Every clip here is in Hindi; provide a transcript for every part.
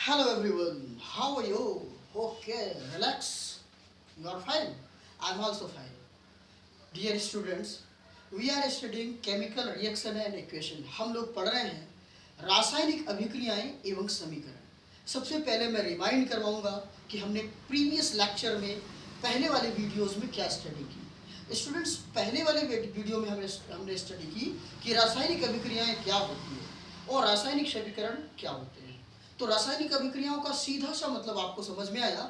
Hello everyone, how are you? Okay, relax. You are fine. I'm also fine. Dear students, we are studying chemical reaction and equation. हम लोग पढ़ रहे हैं रासायनिक अभिक्रियाएं एवं समीकरण। सबसे पहले मैं रिमाइंड करवाऊंगा कि हमने प्रीवियस लेक्चर में पहले वाले वीडियोस में क्या स्टडी की। स्टूडेंट्स, पहले वाले वीडियो में हमने स्टडी की कि रासायनिक अभिक्रियाएं क्या होती है और रासायनिक समीकरण क्या होते हैं। तो रासायनिक अभिक्रियाओं का सीधा सा मतलब आपको समझ में आया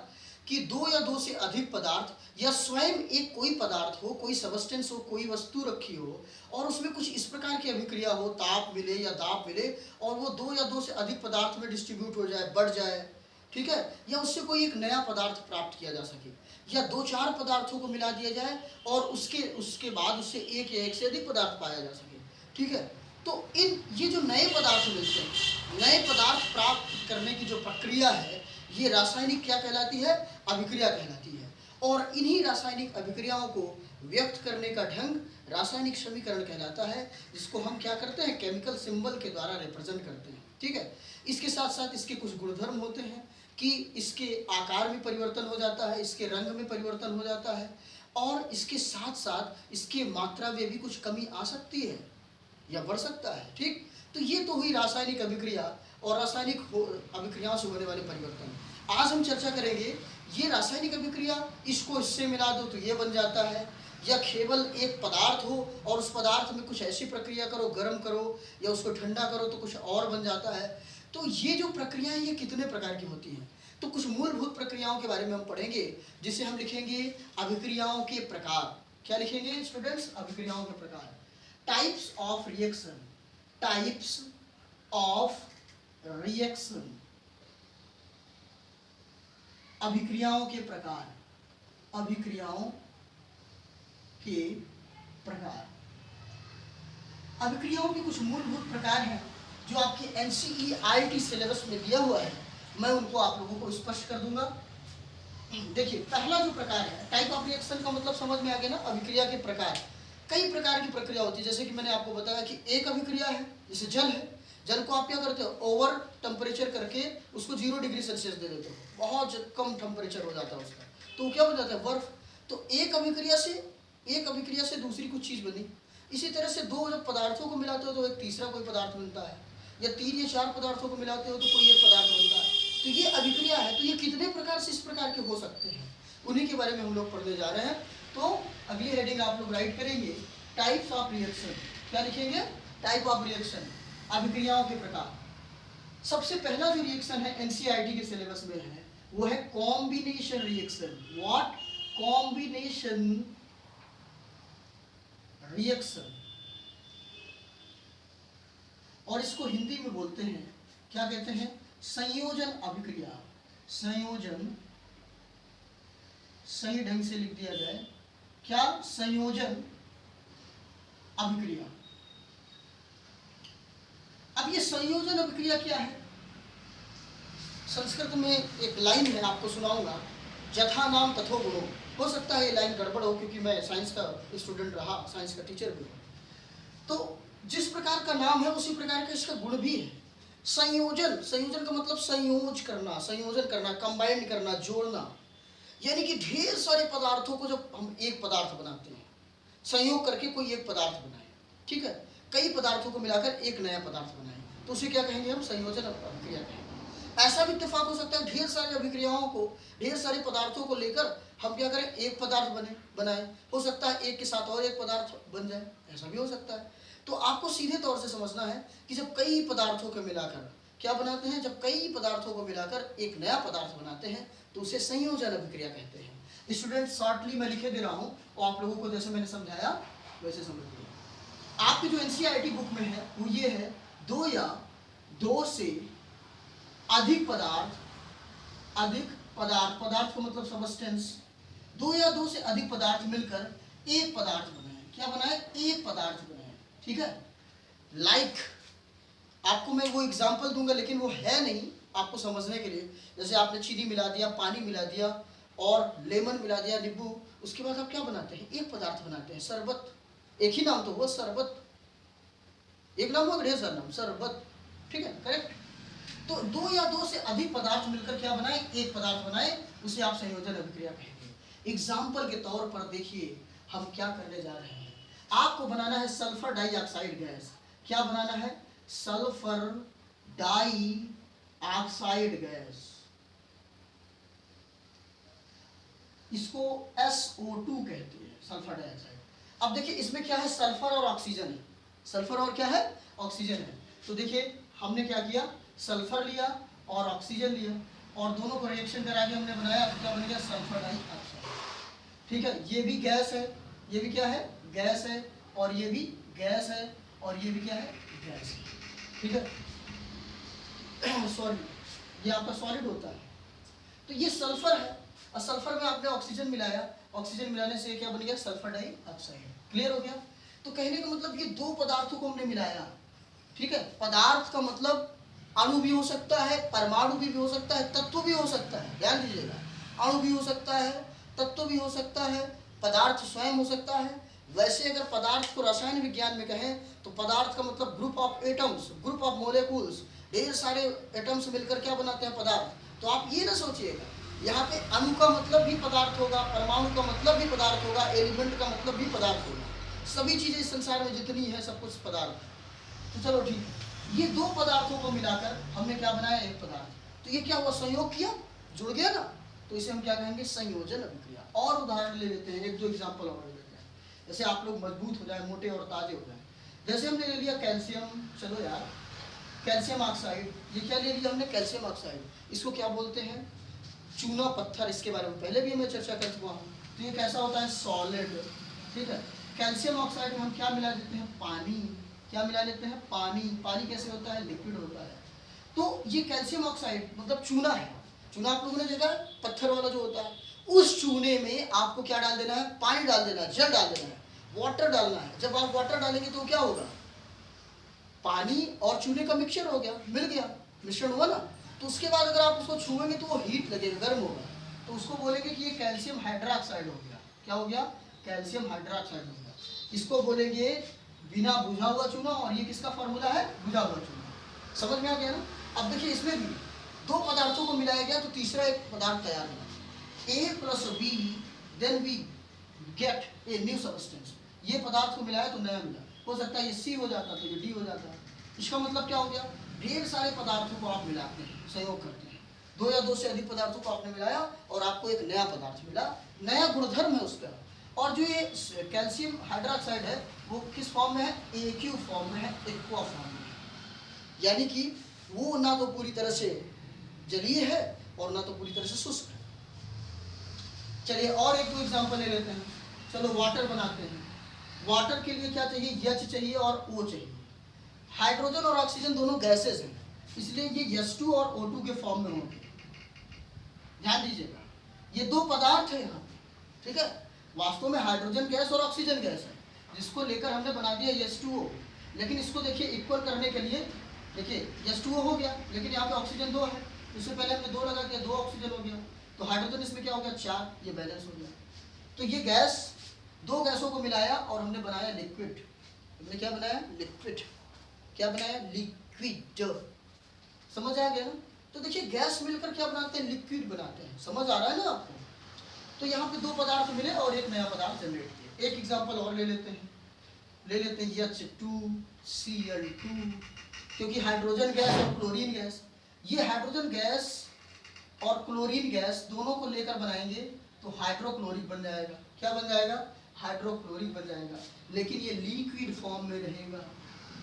कि दो या दो से अधिक पदार्थ या स्वयं एक कोई पदार्थ हो, कोई सबस्टेंस हो, कोई वस्तु रखी हो और उसमें कुछ इस प्रकार की अभिक्रिया हो, ताप मिले या दाब मिले और वो दो या दो से अधिक पदार्थ में डिस्ट्रीब्यूट हो जाए, बढ़ जाए, ठीक है, या उससे कोई एक नया पदार्थ प्राप्त किया जा सके, या दो चार पदार्थों को मिला दिया जाए और उसके बाद उससे एक या एक से अधिक पदार्थ पाया जा सके, ठीक है। तो ये जो नए पदार्थ मिलते हैं, नए पदार्थ प्राप्त करने की जो प्रक्रिया है, ये रासायनिक क्या कहलाती है? अभिक्रिया कहलाती है। और इन्हीं रासायनिक अभिक्रियाओं को व्यक्त करने का ढंग रासायनिक समीकरण कहलाता है, जिसको हम क्या करते हैं? केमिकल सिंबल के द्वारा रिप्रेजेंट करते हैं, ठीक है। इसके साथ साथ इसके कुछ गुणधर्म होते हैं कि इसके आकार में परिवर्तन हो जाता है, इसके रंग में परिवर्तन हो जाता है और इसके साथ साथ इसके मात्रा में भी कुछ कमी आ सकती है या बढ़ सकता है, ठीक। तो ये तो हुई रासायनिक अभिक्रिया और रासायनिक अभिक्रियाओं से होने वाले परिवर्तन। आज हम चर्चा करेंगे ये रासायनिक अभिक्रिया, इसको इससे मिला दो तो ये बन जाता है, या केवल एक पदार्थ हो और उस पदार्थ में कुछ ऐसी प्रक्रिया करो, गर्म करो या उसको ठंडा करो तो कुछ और बन जाता है। तो ये जो प्रक्रियाएं ये कितने प्रकार की होती हैं? तो कुछ मूलभूत प्रक्रियाओं के बारे में हम पढ़ेंगे, जिसे हम लिखेंगे अभिक्रियाओं के प्रकार। क्या लिखेंगे स्टूडेंट्स? अभिक्रियाओं के प्रकार। Types of reaction, types of reaction, अभिक्रियाओं के प्रकार, अभिक्रियाओं के प्रकार। अभिक्रियाओं के कुछ मूलभूत प्रकार हैं जो आपके NCERT सिलेबस में दिया हुआ है, मैं उनको आप लोगों को स्पष्ट कर दूंगा। देखिए, पहला जो प्रकार है, टाइप ऑफ रिएक्शन का मतलब समझ में आ गया ना, अभिक्रिया के प्रकार। कई प्रकार की प्रक्रिया होती है, जैसे कि मैंने आपको बताया कि एक अभिक्रिया है, जैसे जल है, जल को आप क्या करते हो? ओवर टेम्परेचर करके उसको 0 डिग्री सेल्सियस दे देते हो, बहुत कम टेम्परेचर हो जाता है उसका, तो क्या बन जाता है? बर्फ। तो एक अभिक्रिया से दूसरी कुछ चीज़ बनी। इसी तरह से दो जब पदार्थों को मिलाते हो तो एक तीसरा कोई पदार्थ बनता है, या 3 या 4 पदार्थों को मिलाते हो तो कोई एक पदार्थ बनता है। तो ये अभिक्रिया है। तो ये कितने प्रकार से इस प्रकार के हो सकते हैं, उन्हीं के बारे में हम लोग पढ़ने जा रहे हैं। तो अगली हेडिंग आप लोग राइट करेंगे, टाइप्स ऑफ रिएक्शन। क्या लिखेंगे? टाइप ऑफ रिएक्शन, अभिक्रियाओं के प्रकार। सबसे पहला जो रिएक्शन है NCERT के सिलेबस में है, वो है combination reaction. What? Combination reaction. और इसको हिंदी में बोलते हैं, क्या कहते हैं? संयोजन अभिक्रिया। संयोजन, सही ढंग से लिख दिया जाए, क्या? संयोजन अभिक्रिया। अब ये संयोजन अभिक्रिया क्या है? संस्कृत में एक लाइन है, आपको सुनाऊंगा, यथा नाम तथो गुणो। हो सकता है ये लाइन गड़बड़ हो, क्योंकि मैं साइंस का स्टूडेंट रहा, साइंस का टीचर भी हूँ। तो जिस प्रकार का नाम है उसी प्रकार का इसका गुण भी है। संयोजन, संयोजन का मतलब संयोज करना, संयोजन करना, कंबाइंड करना, जोड़ना। यानी कि ढेर सारे पदार्थों को जब हम एक पदार्थ बनाते हैं, संयोग करके कोई एक पदार्थ बनाए, ठीक है, कई पदार्थों को मिलाकर एक नया पदार्थ बनाए, तो उसे क्या कहेंगे हम? संयोजन अभिक्रिया कहेंगे। ऐसा भी इत्तेफाक हो सकता है ढेर सारी अभिक्रियाओं को, ढेर सारे पदार्थों को लेकर हम क्या करें? एक पदार्थ बनाए। हो सकता है एक के साथ और एक पदार्थ बन जाए, ऐसा भी हो सकता है। तो आपको सीधे तौर से समझना है कि जब कई पदार्थों को मिलाकर क्या बनाते हैं? जब कई पदार्थों को मिलाकर एक नया पदार्थ बनाते हैं तो उसे संयोजन अभिक्रिया कहते हैं। स्टूडेंट, शॉर्टली मैं लिखे दे रहा हूँ और आप लोगों को जैसे मैंने समझाया वैसे समझ लिया। आपकी जो NCERT बुक में है वो ये है, दो या दो से अधिक पदार्थ, पदार्थ का मतलब सबस्टेंस, दो या दो से अधिक पदार्थ मिलकर एक पदार्थ बनाए। क्या बनाए? एक पदार्थ बनाए, ठीक है। लाइक आपको मैं वो एग्जाम्पल दूंगा, लेकिन वो है नहीं, आपको समझने के लिए। जैसे आपने चीनी मिला दिया, पानी मिला दिया और लेमन मिला दिया, नींबू, उसके बाद आप क्या बनाते हैं? एक पदार्थ बनाते हैं, शरबत। एक ही नाम तो हुआ, शरबत। एक नाम हुआ, ढेर सारा नाम, शरबत, ठीक है, करेक्ट। तो दो या दो से अधिक पदार्थ मिलकर क्या बनाए, एक पदार्थ बनाए, उसे आप संयोजन अभिक्रिया कहेंगे। एग्जाम्पल के तौर पर देखिए हम क्या करने जा रहे हैं। आपको बनाना है सल्फर डाइऑक्साइड गैस। क्या बनाना है, सल्फर डाइऑक्साइड गैस, इसको SO2 कहते हैं, सल्फर डाइऑक्साइड। अब देखिए इसमें क्या है, सल्फर और ऑक्सीजन है, सल्फर और क्या है, ऑक्सीजन है। तो देखिए हमने क्या किया, सल्फर लिया और ऑक्सीजन लिया और दोनों को रिएक्शन करा के हमने बनाया, तो क्या बन गया, सल्फर डाइऑक्साइड। ठीक है, ये भी गैस है, ये भी क्या है, गैस है, और ये भी गैस है, और ये भी क्या है, गैस है। ठीक है, सॉरी, ये आपका सॉलिड होता है। तो ये सल्फर है और सल्फर में आपने ऑक्सीजन मिलाया, ऑक्सीजन मिलाने से क्या बन गया, सल्फर डाइऑक्साइड। क्लियर हो गया। तो कहने का मतलब ये दो पदार्थों को हमने मिलाया। ठीक है, पदार्थ का मतलब अणु भी हो सकता है, परमाणु भी हो सकता है, तत्व भी हो सकता है, ध्यान दीजिएगा। अणु भी हो सकता है, तत्व भी हो सकता है, पदार्थ स्वयं हो सकता है। वैसे अगर पदार्थ को रसायन विज्ञान में कहें तो पदार्थ का मतलब group of atoms, group of molecules, ढेर सारे एटम्स मिलकर क्या बनाते हैं, पदार्थ। तो आप ये ना सोचिएगा यहाँ पे अणु का मतलब भी पदार्थ होगा, परमाणु का मतलब भी पदार्थ होगा, एलिमेंट का मतलब भी पदार्थ होगा। सभी चीजें इस संसार में जितनी है सब कुछ पदार्थ। तो चलो ठीक है, ये दो पदार्थों को मिलाकर हमने क्या बनाया, एक पदार्थ। तो ये क्या हुआ, संयोग किया, जुड़ गया ना, तो इसे हम क्या कहेंगे, संयोजन अभिक्रिया। और उदाहरण ले लेते हैं, एक दो एग्जाम्पल और ले लेते हैं, जैसे आप लोग मजबूत हो जाए, मोटे और ताजे हो जाए। जैसे हमने ले लिया कैल्शियम, चलो यार, कैल्शियम ऑक्साइड, ये क्या ले लिया हमने, कैल्शियम ऑक्साइड। इसको क्या बोलते हैं, चूना पत्थर। इसके बारे में पहले भी मैं चर्चा कर चुका हूँ। तो ये कैसा होता है, सॉलिड। ठीक है, कैल्शियम ऑक्साइड में हम क्या मिला देते हैं, पानी। क्या मिला लेते हैं, पानी। पानी कैसे होता है, लिक्विड होता है। तो ये कैल्शियम ऑक्साइड मतलब चूना है। चूना आप लोगों ने देखा है, पत्थर वाला जो होता है, उस चूने में आपको क्या डाल देना है, पानी डाल देना है, जल डाल देना है, वाटर डालना है। जब आप वाटर डालेंगे तो क्या होगा, पानी और चूने का मिक्सचर हो गया, मिल गया, मिश्रण हुआ ना। तो उसके बाद अगर आप उसको छुएंगे तो वो हीट लगेगा, गर्म होगा, तो उसको बोलेंगे कि ये कैल्शियम हाइड्रोक्साइड हो गया। क्या हो गया, कैल्शियम हाइड्रोक्साइड हो गया। इसको बोलेंगे बिना बुझा हुआ चूना, और ये किसका फॉर्मूला है, बुझा हुआ चूना। समझ में आ गया ना। अब देखिए इसमें भी दो पदार्थों को मिलाया गया तो तीसरा एक पदार्थ तैयार हुआ, A+B, then we get a new substance. ये पदार्थ को मिलाया तो नया मिला, हो सकता है ये C हो जाता तो ये D हो जाता। इसका मतलब क्या हो गया, ढेर सारे पदार्थों को आप मिलाते हैं, संयोग करते हैं। दो या दो से अधिक पदार्थों को आपने मिलाया और आपको एक नया पदार्थ मिला, नया गुणधर्म है उसका। और जो ये कैल्शियम हाइड्रोक्साइड है वो किस फॉर्म में है, एक्यू फॉर्म में है, एक्वा फॉर्म में है। यानी कि वो ना तो पूरी तरह से जलीय है और ना तो पूरी तरह से शुष्क है। चलिए और एक दो एग्जांपल ले लेते हैं। चलो वाटर बनाते हैं। वाटर के लिए क्या चाहिए, H चाहिए और O चाहिए। हाइड्रोजन और ऑक्सीजन दोनों गैसेस हैं, इसलिए ये H2 और O2 के फॉर्म में होंगे। ध्यान दीजिएगा, ये दो पदार्थ है यहाँ, ठीक है। वास्तव में हाइड्रोजन गैस और ऑक्सीजन गैस है, जिसको लेकर हमने बना दिया H2O। लेकिन इसको देखिए इक्वल करने के लिए, देखिए H2O हो गया, लेकिन यहाँ पे ऑक्सीजन 2 है, इससे पहले हमने 2 लगा दिया, 2 ऑक्सीजन हो गया, तो हाइड्रोजन इसमें क्या हो गया, 4, ये बैलेंस हो गया। तो ये गैस, दो गैसों को मिलाया और हमने बनाया लिक्विड। हमने क्या बनाया, लिक्विड। क्या बनाया, लिक्विड। समझ आ गया ना। तो देखिए गैस मिलकर क्या बनाते हैं, लिक्विड बनाते हैं। समझ आ रहा है ना आपको। तो यहाँ पे दो पदार्थ मिले और एक नया पदार्थ जनरेट किया। एक एग्जांपल और ले लेते हैं H2Cl2, क्योंकि हाइड्रोजन गैस और क्लोरीन गैस, ये हाइड्रोजन गैस और क्लोरीन गैस दोनों को लेकर बनाएंगे तो हाइड्रोक्लोरिक बन जाएगा। क्या बन जाएगा, हाइड्रोक्लोरिक बन जाएगा, लेकिन ये लिक्विड फॉर्म में रहेगा।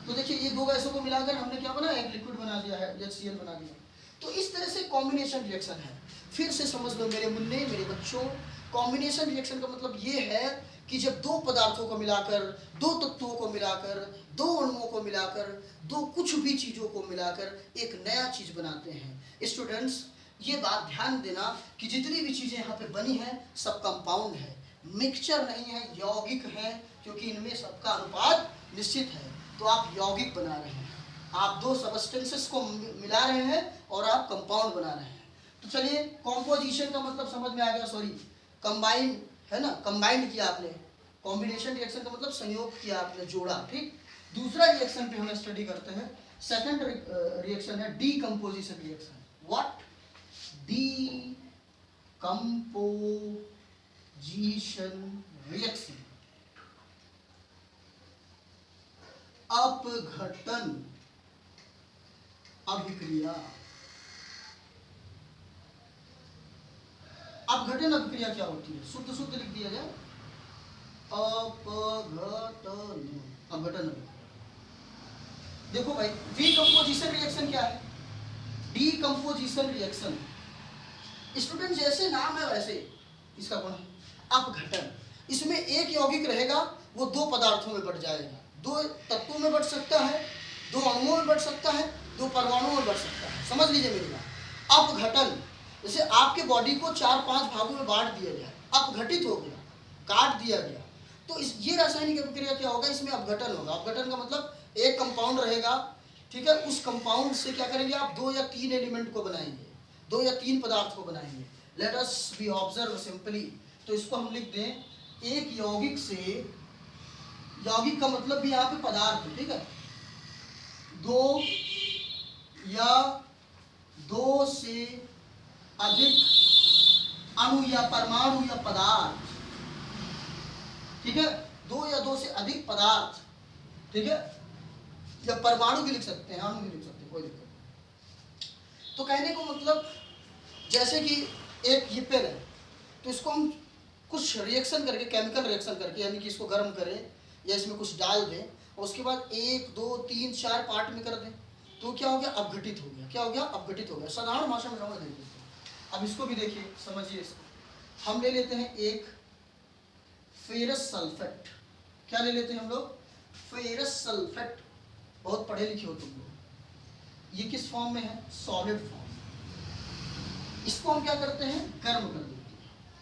तो देखिए ये दो गैसों को मिलाकर हमने क्या बनाया, एक लिक्विड बना दिया है, HCl बना दिया। तो इस तरह से कॉम्बिनेशन रिएक्शन है। फिर से समझ लो मेरे मुन्ने, मेरे बच्चों, कॉम्बिनेशन रिएक्शन का मतलब ये है कि जब दो पदार्थों को मिलाकर, दो तत्वों को मिलाकर, दो अणुओं को मिलाकर, दो कुछ भी चीज़ों को मिलाकर एक नया चीज़ बनाते हैं। स्टूडेंट्स ये बात ध्यान देना कि जितनी भी चीज़ें यहाँ पे बनी हैं सब कंपाउंड है, मिक्सचर नहीं है, यौगिक है, क्योंकि इनमें सबका अनुपात निश्चित है। तो आप यौगिक बना रहे हैं, आप दो सबस्टेंसेस को मिला रहे हैं और आप कंपाउंड बना रहे हैं। तो चलिए कॉम्पोजिशन का मतलब समझ में आ गया, सॉरी कंबाइन है ना, कंबाइंड किया आपने। कॉम्बिनेशन रिएक्शन का मतलब संयोग किया आपने, जोड़ा। ठीक, दूसरा रिएक्शन पे हम स्टडी करते हैं सेकंड रिएक्शन है decomposition reaction. What? Decomposition reaction, अपघटन अभिक्रिया. अपघटन अभिक्रिया क्या होती है? शुद्ध शुद्ध लिख दिया जाए, अपघटन अपघटन अभिक्रिया. देखो भाई, डीकम्पोजिशन रिएक्शन क्या है? डीकम्पोजिशन रिएक्शन, स्टूडेंट जैसे नाम है वैसे इसका गुण है अपघटन. इसमें एक यौगिक रहेगा, वो दो पदार्थों में बट जाएगा, दो तत्वों में बट सकता है, दो अणुओं में बट सकता है, दो परमाणुओं में बट सकता है. समझ लीजिए मेरी बात. अपघटन, जैसे आपके बॉडी को 4-5 भागों में बांट दिया जाए, अपघटित हो गया, काट दिया गया, तो इस ये रासायनिक अभिक्रिया क्या होगा? इसमें अपघटन होगा. अपघटन का मतलब एक कंपाउंड रहेगा, ठीक है, उस कंपाउंड से क्या करेंगे आप? 2 या 3 एलिमेंट को बनाएंगे, 2 या 3 पदार्थ को बनाएंगे. Let us B observe simply. तो इसको हम लिख दें एक यौगिक से, यौगिक का मतलब भी यहाँ पे पदार्थ, ठीक है, 2 या 2 से अधिक अणु या परमाणु या पदार्थ, ठीक है, 2 या 2 से अधिक पदार्थ, ठीक है, या परमाणु भी लिख सकते हैं, अणु भी लिख सकते हैं, कोई दिक्कत नहीं. तो कहने को मतलब जैसे कि एक ये पेन है, तो इसको हम कुछ रिएक्शन करके, केमिकल रिएक्शन करके, यानी कि इसको गर्म करें या इसमें कुछ डाल दें और उसके बाद 1, 2, 3, 4 पार्ट में कर दें, तो क्या हो गया? अपघटित हो गया. क्या हो गया? अपघटित हो गया. साधारण भाषा में समझ लीजिए. अब इसको भी देखिए, समझिए इसको. हम ले लेते हैं एक फेरस सल्फेट. क्या ले लेते हैं हम लोग? Ferrous sulphate. बहुत पढ़े लिखे हो तुम लोग. ये किस फॉर्म में है? Solid form. इसको हम क्या करते हैं? गर्म कर देते हैं.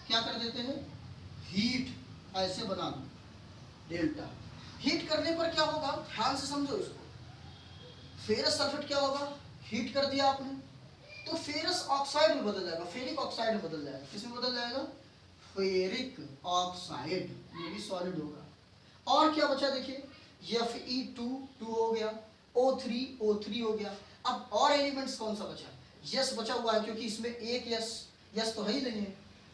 क्या कर देते हैं? हीट. ऐसे बना दो डेल्टा. हीट करने पर क्या होगा? ध्यान से समझो इसको. फेरस सल्फेट क्या होगा? हीट कर दिया आपने तो फेरस ऑक्साइड में बदल जाएगा, फेरिक ऑक्साइड में बदल जाएगा. किस में बदल जाएगा? Ferric oxide. ये भी सॉलिड होगा. और क्या बचा? देखिए, Fe2 2 हो गया, O3 हो गया. अब और एलिमेंट्स कौन सा बचा? यस बचा हुआ है, क्योंकि इसमें एक यस तो है ही नहीं है,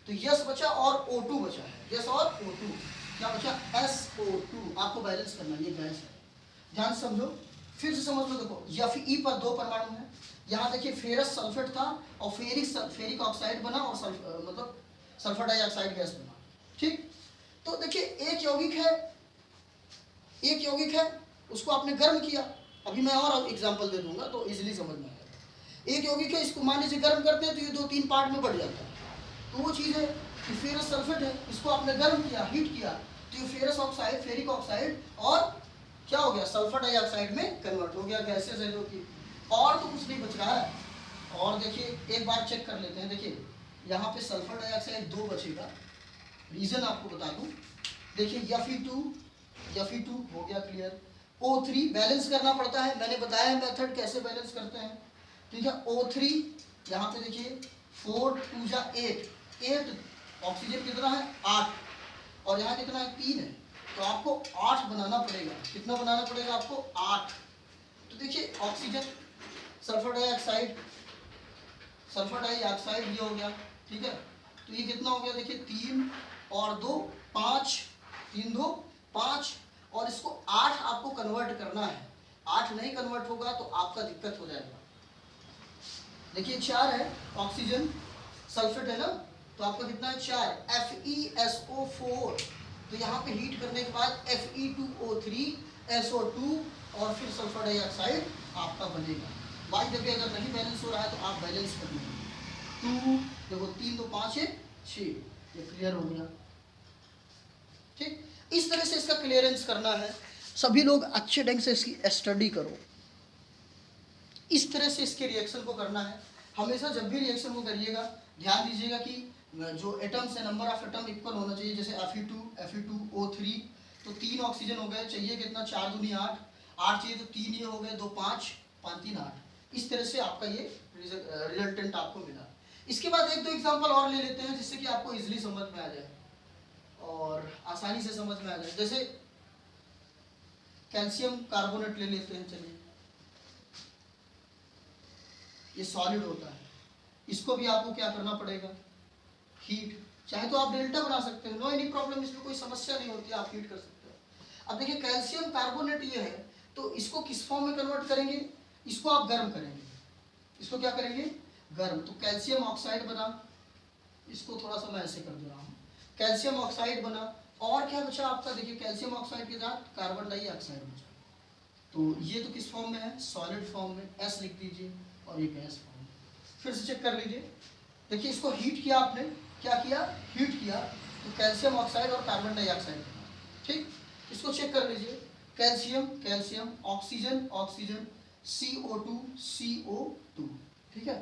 तो यस बचा और O2 बचा है. यस और O2. क्या बचा? SO2. आपको बैलेंस करना, ये गैस है. ध्यान से समझो, फिर से समझ लो. देखो, Fe पर 2 परमाणु है. यहाँ देखिए फेरस सल्फेट था और फेरिक ऑक्साइड बना और मतलब सल्फर डाइऑक्साइड गैस बना. ठीक. तो देखिए एक यौगिक है, उसको आपने गर्म किया. अभी मैं और एग्जांपल दे दूंगा तो इजीली समझ में आएगा. एक यौगिक है, इसको मान लीजिए गर्म करते हैं तो ये 2-3 पार्ट में बढ़ जाता है. तो वो चीज़ है कि फेरस सल्फेट है, इसको आपने गर्म किया, हीट किया, तो ये फेरस ऑक्साइड, फेरिक ऑक्साइड और क्या हो गया? सल्फर डाइऑक्साइड में कन्वर्ट हो गया. गैसेज है जो कि, और तो कुछ नहीं बच रहा है. और देखिए एक बार चेक कर लेते हैं. देखिए यहाँ पे सल्फर डाइऑक्साइड 2 बचेगा. रीजन आपको बता दूं. देखिए Fe2 हो गया क्लियर. O3 बैलेंस करना पड़ता है, मैंने बताया मेथड कैसे बैलेंस करते हैं. ठीक है. O3 यहाँ पे देखिए 4 2 जा 8 ऑक्सीजन कितना है? 8. और यहाँ कितना है? 3 है. तो आपको 8 बनाना पड़ेगा. कितना बनाना पड़ेगा आपको? 8. तो देखिए ऑक्सीजन, सल्फर डाइऑक्साइड ये हो गया. ठीक है. तो ये कितना हो गया? देखिए 3 और 2 5, 3 2 5, और इसको 8 आपको कन्वर्ट करना है. 8 नहीं कन्वर्ट होगा तो आपका दिक्कत हो जाएगा. देखिए 4 है ऑक्सीजन, सल्फेट है ना, तो आपका कितना है? 4. FeSO4. तो यहाँ पे हीट करने के बाद Fe2O3 SO2 और फिर सल्फर डाइऑक्साइड आपका बनेगा. बाई द वे अगर नहीं बैलेंस हो रहा है तो आप बैलेंस कर लेंगे. 2 देखो 3 2 5 है 6. ये क्लियर हो गया. ठीक. इस तरह से इसका क्लियरेंस करना है. सभी लोग अच्छे ढंग से इसकी स्टडी करो. इस तरह से इसके रिएक्शन को करना है. हमेशा जब भी रिएक्शन को करिएगा ध्यान दीजिएगा कि जो एटम्स है, नंबर ऑफ एटम इक्वल होना चाहिए. जैसे Fe2O3 तो 3 ऑक्सीजन हो गए, चाहिए कितना? 4 दूनी 8. 8 चाहिए तो 3 ये हो गए, 2 5 5 3 8. इस तरह से आपका ये रिजल्टेंट आपको मिला. इसके बाद 1-2 एग्जांपल और ले लेते हैं जिससे कि आपको इजीली समझ में आ जाए और आसानी से समझ में आ जाए. जैसे कैल्शियम कार्बोनेट ले लेते हैं. चलिए ये सॉलिड होता है, इसको भी आपको क्या करना पड़ेगा, हीट। चाहे तो आप डेल्टा बना सकते हो, नो एनी प्रॉब्लम, इसमें कोई समस्या नहीं होती, आप हीट कर सकते हो। अब देखिए कैल्शियम कार्बोनेट ये है, तो इसको किस फॉर्म में कन्वर्ट करेंगे, इसको आप गर्म करेंगे, इसको क्या करेंगे, गर्म। तो कैल्शियम ऑक्साइड बना, इसको थोड़ा सा मैं ऐसे कर दे रहा हूँ, कैल्शियम ऑक्साइड बना। और क्या बचा आपका, देखिए कैल्शियम ऑक्साइड के साथ कार्बन डाइऑक्साइड बचा। तो ये तो किस फॉर्म में है, सॉलिड फॉर्म में, एस लिख दीजिए, और ये गैस फॉर्म में। फिर से चेक कर लीजिए, देखिए इसको हीट किया आपने, क्या किया, हीट किया, तो कैल्शियम ऑक्साइड और कार्बन डाइऑक्साइड, ठीक। इसको चेक कर लीजिए, calcium calcium, oxygen oxygen, CO2 CO2, ठीक है।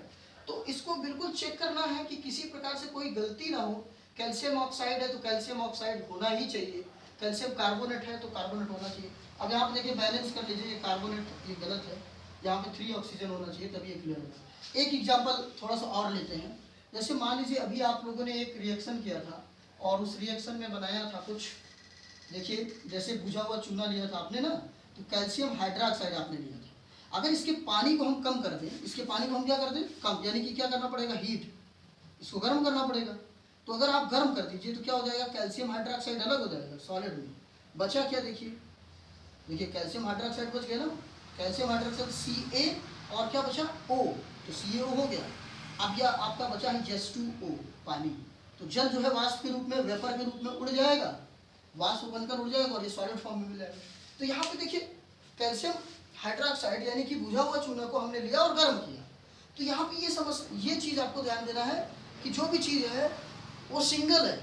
तो इसको बिल्कुल चेक करना है कि किसी प्रकार से कोई गलती ना हो। कैल्शियम ऑक्साइड है तो कैल्शियम ऑक्साइड होना ही चाहिए, कैल्शियम कार्बोनेट है तो कार्बोनेट होना चाहिए। अब यहाँ पे देखिए बैलेंस कर लीजिए, ये कार्बोनेट ये गलत है, यहाँ पे 3 ऑक्सीजन होना चाहिए, तभी ये क्लियर होगा। एक एग्जांपल थोड़ा सा और लेते हैं, जैसे मान लीजिए अभी आप लोगों ने एक रिएक्शन किया था और उस रिएक्शन में बनाया था कुछ, देखिए जैसे बुझा हुआ चूना लिया था आपने ना, तो कैल्शियम हाइड्रोक्साइड आपने लिया था। अगर इसके पानी को हम कम कर दें, इसके पानी को हम क्या कर दें, कम, यानी कि क्या करना पड़ेगा, हीट, इसको गर्म करना पड़ेगा। तो अगर आप गर्म कर दीजिए तो क्या हो जाएगा, कैल्शियम हाइड्रोक्साइड अलग हो जाएगा सॉलिड में। बचा क्या, देखिए देखिए कैल्शियम हाइड्रोक्साइड बच गया ना, कैल्शियम हाइड्रोक्साइड Ca, और क्या बचा O, तो CaO हो गया। अब यह आपका बचा है H2O, पानी। तो जल जो है वाष्प के रूप में, वेपर के रूप में उड़ जाएगा, वाष्प बनकर उड़ जाएगा और ये सॉलिड फॉर्म में मिल जाएगा। तो यहाँ पे देखिए कैल्शियम हाइड्रोक्साइड यानी कि बुझा हुआ चूना को हमने लिया और गर्म किया। तो यहाँ पे ये चीज़ आपको ध्यान देना है कि जो भी चीज़ है वो सिंगल है,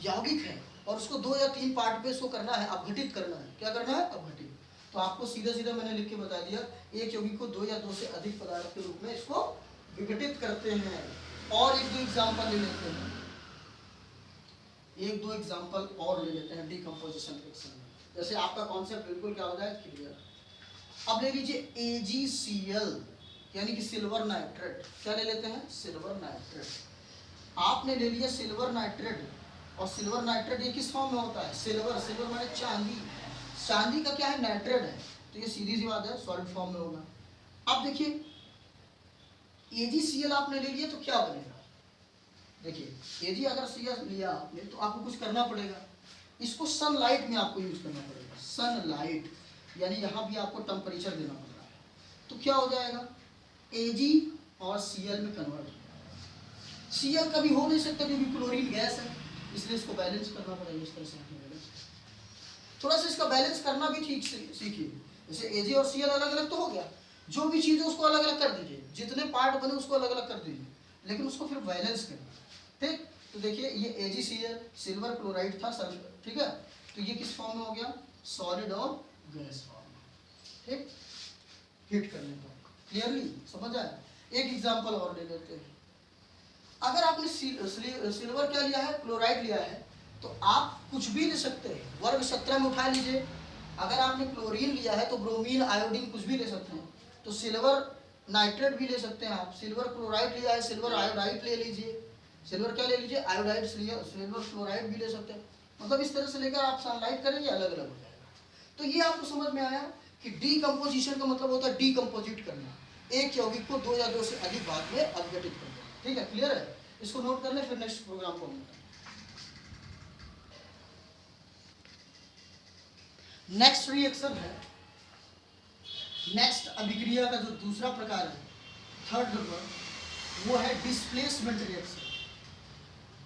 यौगिक है, और उसको 2 या 3 पार्ट पे इसको करना है, अपघटित करना है। क्या करना है, अपघटित। तो आपको सीधा सीधा मैंने लिख के बता दिया, एक यौगिक को 2 या 2 से अधिक पदार्थ के रूप में इसको विघटित करते हैं। और 1-2 एग्जाम्पल ले लेते हैं, 1-2 एग्जाम्पल और ले लेते हैं डिकम्पोजिशन रिएक्शन में, जैसे आपका कॉन्सेप्ट बिल्कुल क्या हो जाए, क्लियर। अब ले लीजिए AgCl यानी कि सिल्वर नाइट्रेट, क्या ले लेते हैं, सिल्वर नाइट्रेट। आपने ले लिया सिल्वर नाइट्रेट, और सिल्वर नाइट्रेट ये किस फॉर्म में होता है, सिल्वर, सिल्वर माने चांदी, चांदी का क्या है, नाइट्रेट है, तो ये सीधी सी बात है सॉलिड फॉर्म में होगा। अब देखिए AgCl आपने ले लिया तो क्या बनेगा, देखिए Ag अगर Cl लिया आपने तो आपको कुछ करना पड़ेगा, इसको सनलाइट में आपको यूज करना पड़ेगा, सनलाइट, यानी यहाँ भी आपको टेम्परेचर देना पड़ रहा है। तो क्या हो जाएगा, Ag और Cl में कन्वर्ट हो जाएगा। Cl कभी हो नहीं सकता क्योंकि क्लोरीन गैस है, इसलिए इसको बैलेंस करना पड़ेगा। इस तरह से थोड़ा सा इसका बैलेंस करना भी ठीक से सीखिए। जैसे Ag और Cl अलग अलग तो हो गया, जो भी चीज़ है उसको अलग अलग कर दीजिए, जितने पार्ट बने उसको अलग अलग कर दीजिए, लेकिन उसको फिर बैलेंस करना, ठीक। तो देखिए ये AgCl सिल्वर क्लोराइड था सर, ठीक है, तो ये किस फॉर्म में हो गया, सॉलिड और गैस फॉर्म में, ठीक। हीट करने पर क्लियरली समझ आया। एक एग्जांपल और ले लेते हैं, अगर आपने सिल्वर क्या लिया है, क्लोराइड लिया है, तो आप कुछ भी ले सकते हैं, वर्ग 17 में उठा लीजिए। अगर आपने क्लोरीन लिया है तो ब्रोमीन, आयोडीन कुछ भी ले सकते हैं, तो सिल्वर नाइट्रेट भी ले सकते हैं आप। सिल्वर क्लोराइड लिया है, सिल्वर आयोडाइड ले लीजिए, सिल्वर क्या ले लीजिए, आयोडाइड, सिल्वर फ्लोराइड भी ले सकते हैं। मतलब इस तरह से लेकर आप सनलाइट करेंगे, अलग अलग हो जाएगा। तो ये आपको समझ में आया कि डीकम्पोजिशन का मतलब होता है डीकम्पोजिट करना, एक यौगिक को 2 या 2 से अधिक भाग में अपघटित करना, ठीक है, क्लियर है। इसको नोट कर ले, फिर नेक्स्ट प्रोग्राम को हम नेक्स्ट रिएक्शन है, नेक्स्ट अभिक्रिया का जो दूसरा प्रकार है, थर्ड नंबर, वो है डिस्प्लेसमेंट रिएक्शन।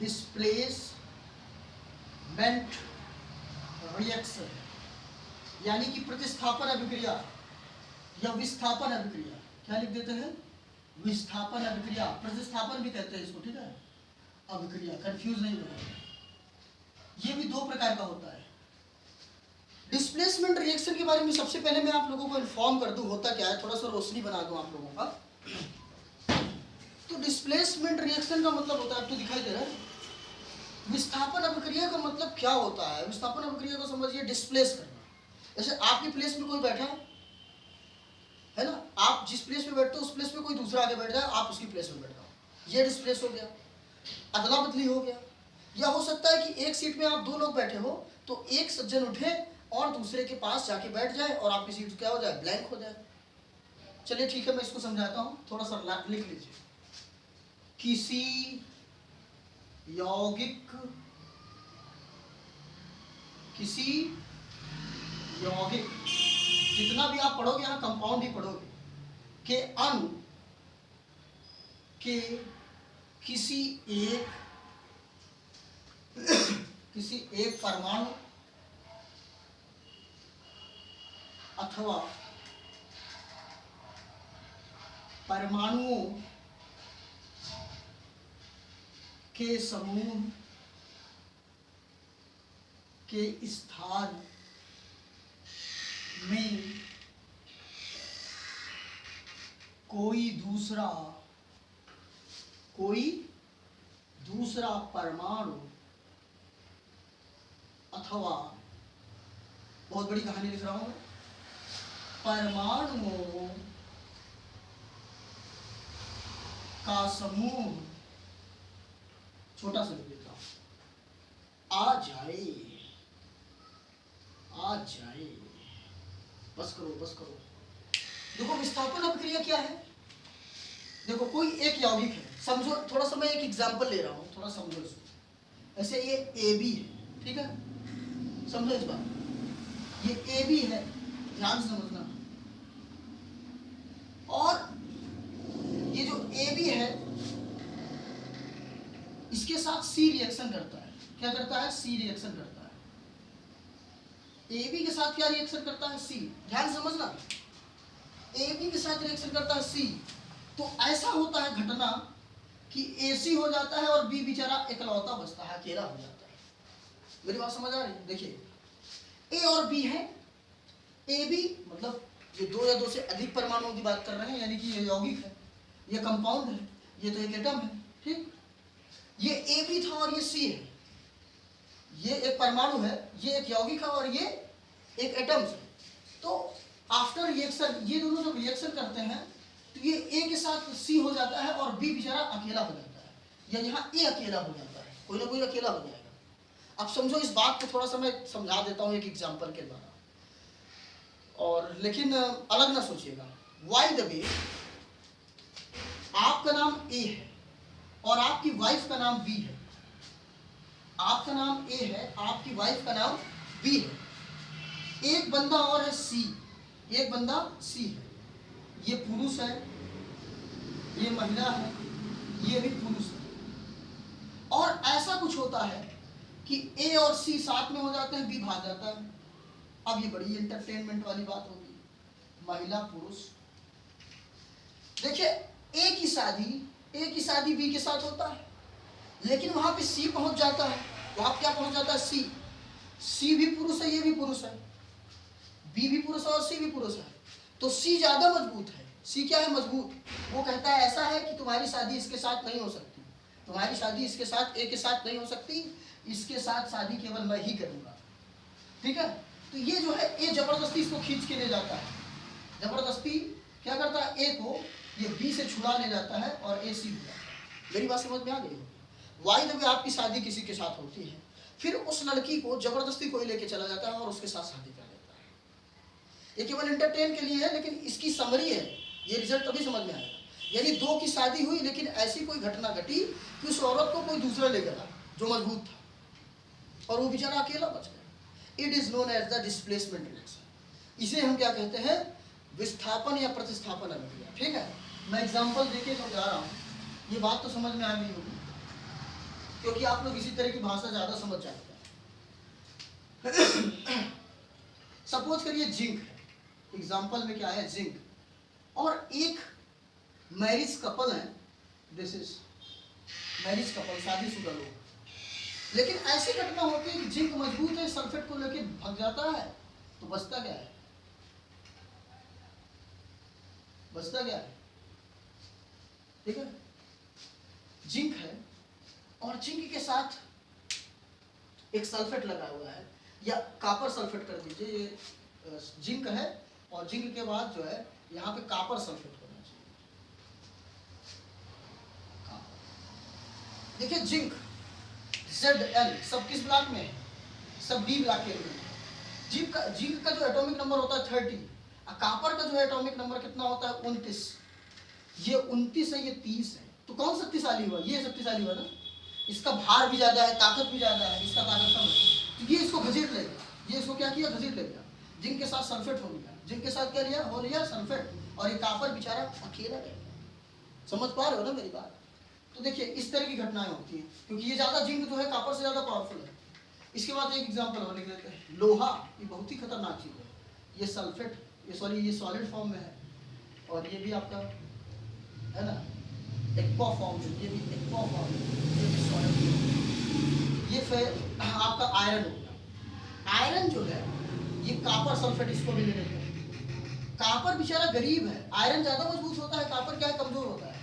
डिस्प्लेसमेंट रिएक्शन यानी कि प्रतिस्थापन अभिक्रिया या विस्थापन अभिक्रिया, क्या लिख देते हैं, विस्थापन अभिक्रिया, प्रतिस्थापन भी कहते हैं इसको, ठीक है, अभिक्रिया, कंफ्यूज नहीं होगा। ये भी 2 प्रकार का होता है। डिस्प्लेसमेंट रिएक्शन के बारे में सबसे पहले मैं आप लोगों को इन्फॉर्म कर दूं, होता क्या है, थोड़ा सा रोशनी बना दूं आप लोगों का। तो डिस्प्लेसमेंट रिएक्शन का मतलब होता है, आपको दिखाई दे रहा है। विस्थापन अभिक्रिया का मतलब क्या होता है, विस्थापन अभिक्रिया को समझिए डिस्प्लेस करना। जैसे आपकी प्लेस में कोई बैठा है ना, आप जिस प्लेस में बैठते हो उस प्लेस में कोई दूसरा आगे बैठ जाए, आप उसकी प्लेस में बैठ जाओ, ये डिस्प्लेस हो गया, अदला बदली हो गया। या हो सकता है कि एक सीट में आप 2 लोग बैठे हो, तो एक सज्जन उठे और दूसरे के पास जाके बैठ जाए और आपकी सीट क्या हो जाए, ब्लैंक हो जाए, चलिए ठीक है, मैं इसको समझाता हूँ, थोड़ा सा लिख लीजिए। किसी यौगिक जितना भी आप पढ़ोगे यहाँ कंपाउंड ही पढ़ोगे, के अणु के किसी एक परमाणु अथवा परमाणुओं के समूह के स्थान में कोई दूसरा परमाणु अथवा, बहुत बड़ी कहानी लिख रहा हूं, परमाणुओं का समूह, छोटा सा लिख देता हूं, आ जाए। बस करो। देखो विस्थापन अभिक्रिया क्या है। देखो कोई एक यौगिक है, समझो, थोड़ा सा मैं एक एग्जांपल ले रहा हूं, थोड़ा समझो इसको। ऐसे ये AB है, ठीक है, समझो इस बात, ये AB है, ध्यान से समझना। और ये जो AB है इसके साथ C रिएक्शन करता है। क्या करता है? C रिएक्शन करता है। AB के साथ क्या रिएक्शन करता है? C। ध्यान समझना, AB के साथ रिएक्शन करता है C। तो ऐसा होता है घटना कि AC हो जाता है और B बेचारा इकलौता बचता है, अकेला हो जाता है। मेरी बात समझ आ रही है? देखिए A और B है। AB मतलब ये दो या दो से अधिक परमाणुओं की बात कर रहे हैं, यानी कि ये यौगिक है, ये कंपाउंड है, ये तो एक एटम है, ठीक। ये AB था और ये C है, ये एक परमाणु है, ये एक यौगिक है और ये एक एटम है। तो आफ्टर रिएक्शन ये दोनों जब रिएक्शन करते हैं तो ये A के साथ C हो जाता है और B बेचारा अकेला हो जाता है, या यहाँ A अकेला हो जाता है, कोई ना कोई अकेला हो जाएगा। अब समझो इस बात को, थोड़ा सा मैं समझा देता हूँ एक एग्जाम्पल के द्वारा, और लेकिन अलग ना सोचिएगा। वाई द वे, आपका नाम A है और आपकी वाइफ का नाम B है। आपका नाम A है, आपकी वाइफ का नाम B है। एक बंदा और है C, एक बंदा C है। ये पुरुष है, ये महिला है, ये भी पुरुष है। और ऐसा कुछ होता है कि A और C साथ में हो जाते हैं, B भाग जाता है। अब ये बड़ी एंटरटेनमेंट वाली बात होगी, महिला पुरुष। देखिए A की शादी B के साथ होता है, लेकिन वहां पे C पहुंच जाता है। वहां क्या पहुंच जाता है? C भी पुरुष है, ये भी पुरुष है, B भी पुरुष है और C भी पुरुष है। तो C ज्यादा मजबूत है। C क्या है? मजबूत। वो कहता है ऐसा है कि तुम्हारी शादी इसके साथ नहीं हो सकती, तुम्हारी शादी इसके साथ, A के साथ नहीं हो सकती, इसके साथ शादी केवल मैं ही करूंगा, ठीक है। तो ये जो है A जबरदस्ती इसको खींच के ले जाता है, जबरदस्ती क्या करता है? A को ये B से छुड़ा ले जाता है और A C हो जाता है। मेरी बात समझ में आ गई होगी। वाई द वे आपकी शादी किसी के साथ होती है, फिर उस लड़की को जबरदस्ती कोई लेके चला जाता है और उसके साथ शादी कर लेता है। ये केवल एंटरटेन के लिए है, लेकिन इसकी समरी है, ये रिजल्ट तभी समझ में आएगा। यानी दो की शादी हुई, लेकिन ऐसी कोई घटना घटी कि उस औरत को कोई दूसरा ले गया जो मजबूत था और वो बेचारा अकेला बच गया। It is known as the displacement reaction. इसे हम क्या कहते हैं? विस्थापन या प्रतिस्थापन अभिक्रिया, ठीक है। मैं एग्जांपल देके समझा रहा हूँ, ये बात तो समझ में आ गई होगी, क्योंकि आप लोग इसी तरह की भाषा ज्यादा समझ जाते हैं। सपोज करिए जिंक है, एग्जांपल में क्या है? जिंक, और एक मैरिज कपल है, दिस इज मैरिज कपल, शादीशुदा लोग। लेकिन ऐसी घटना होती है कि जिंक मजबूत है, सल्फेट को लेकर भाग जाता है, तो बचता क्या है? ठीक है, जिंक है और जिंक के साथ एक सल्फेट लगा हुआ है, या कापर सल्फेट कर दीजिए। ये जिंक है और जिंक के बाद जो है यहाँ पे कापर सल्फेट होना चाहिए। देखिए जिंक Zl सब किस ब्लॉक में है? सब D ब्लॉक के में। जिंक का जो एटॉमिक नंबर होता है 30। कॉपर का जो है एटॉमिक नंबर कितना होता है 29, ये 29 है, ये 30 है, तो कौन शक्तिशाली हुआ, ये शक्तिशाली हुआ ना, इसका भार भी ज्यादा है, ताकत भी ज्यादा है, इसका ताकत कम है, तो ये इसको घसीट लेगा, ये इसको क्या किया, घसीट लेगा, जिंक के साथ सल्फेट हो गया, जिंक के साथ क्या लिया, हो लिया सल्फेट, और ये कॉपर बेचारा अकेला रह गया। समझ पा रहे हो ना मेरी बात? तो देखिए इस तरह की घटनाएं होती हैं, क्योंकि ये ज्यादा जिंक जो है कॉपर से ज्यादा पावरफुल है। इसके बाद एक एग्जांपल और लिख लेते हैं, लोहा, ये बहुत ही खतरनाक चीज है, ये सल्फेट, ये सॉलिड फॉर्म में है, और ये भी आपका है ना एक्वा फॉर्म में, ये भी एक्वा फॉर्म में, ये भी सॉलिड, ये फिर आपका आयरन हो गया। आयरन जो है ये कॉपर सल्फेट, इसको भी ले लेते हैं। कॉपर बेचारा गरीब है, आयरन ज्यादा मजबूत होता है, कॉपर क्या है, कमजोर होता है,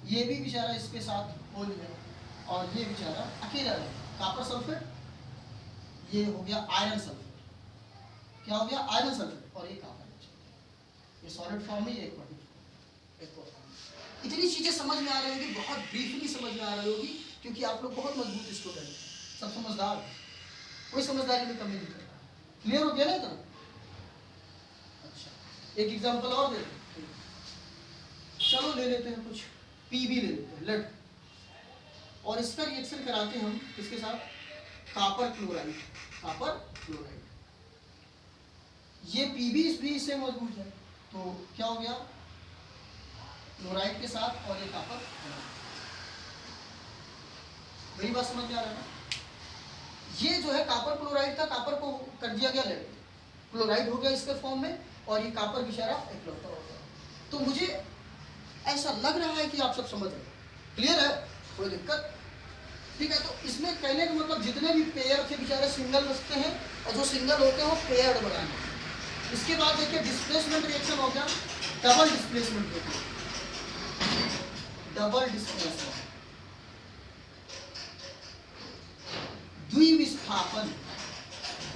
ये भी बेचारा इसके साथ हो गया, और ये बेचारा अकेला है, कॉपर सल्फेट, ये हो गया आयरन सल्फेट, क्या हो गया, आयरन सल्फेट, और ये कॉपर, ये सॉलिड फॉर्म में, ये एक्वा फॉर्म। इतनी चीजें समझ में आ रही होगी, बहुत ब्रीफली समझ में आ रही होगी, क्योंकि आप लोग बहुत मजबूत स्टूडेंट हैं, सब समझदार हैं, कोई समझदारी में कमी नहीं करता। क्लियर हो गया ना इतना? अच्छा, एक एग्जांपल और दे देते, चलो ले लेते हैं कुछ, पीबी ले लेते हैं, लेड, और इसका रिएक्शन कराते हैं हम किसके साथ, कॉपर क्लोराइड, कॉपर क्लोराइड, ये पीबी भी इससे मजबूत है, तो क्या हो गया, क्लोराइड के साथ, और ये कॉपर, मेरी बात समझ में आ रहा है ना? ये जो है कॉपर क्लोराइड का, कॉपर को कर दिया गया लेड, क्लोराइड हो गया इसके फॉर्म में, और ये कॉपर बेचारा इकलौता हो गया। तो मुझे ऐसा लग रहा है कि आप सब समझ रहे, क्लियर है, कोई दिक्कत? ठीक है, तो इसमें कहने का मतलब जितने भी पेयर थे बेचारे सिंगल बचते हैं, और जो सिंगल होते हैं वो पेयर्ड बनाए। इसके बाद देखिए डिस्प्लेसमेंट रिएक्शन हो गया, double displacement reaction, double displacement, द्विविस्थापन,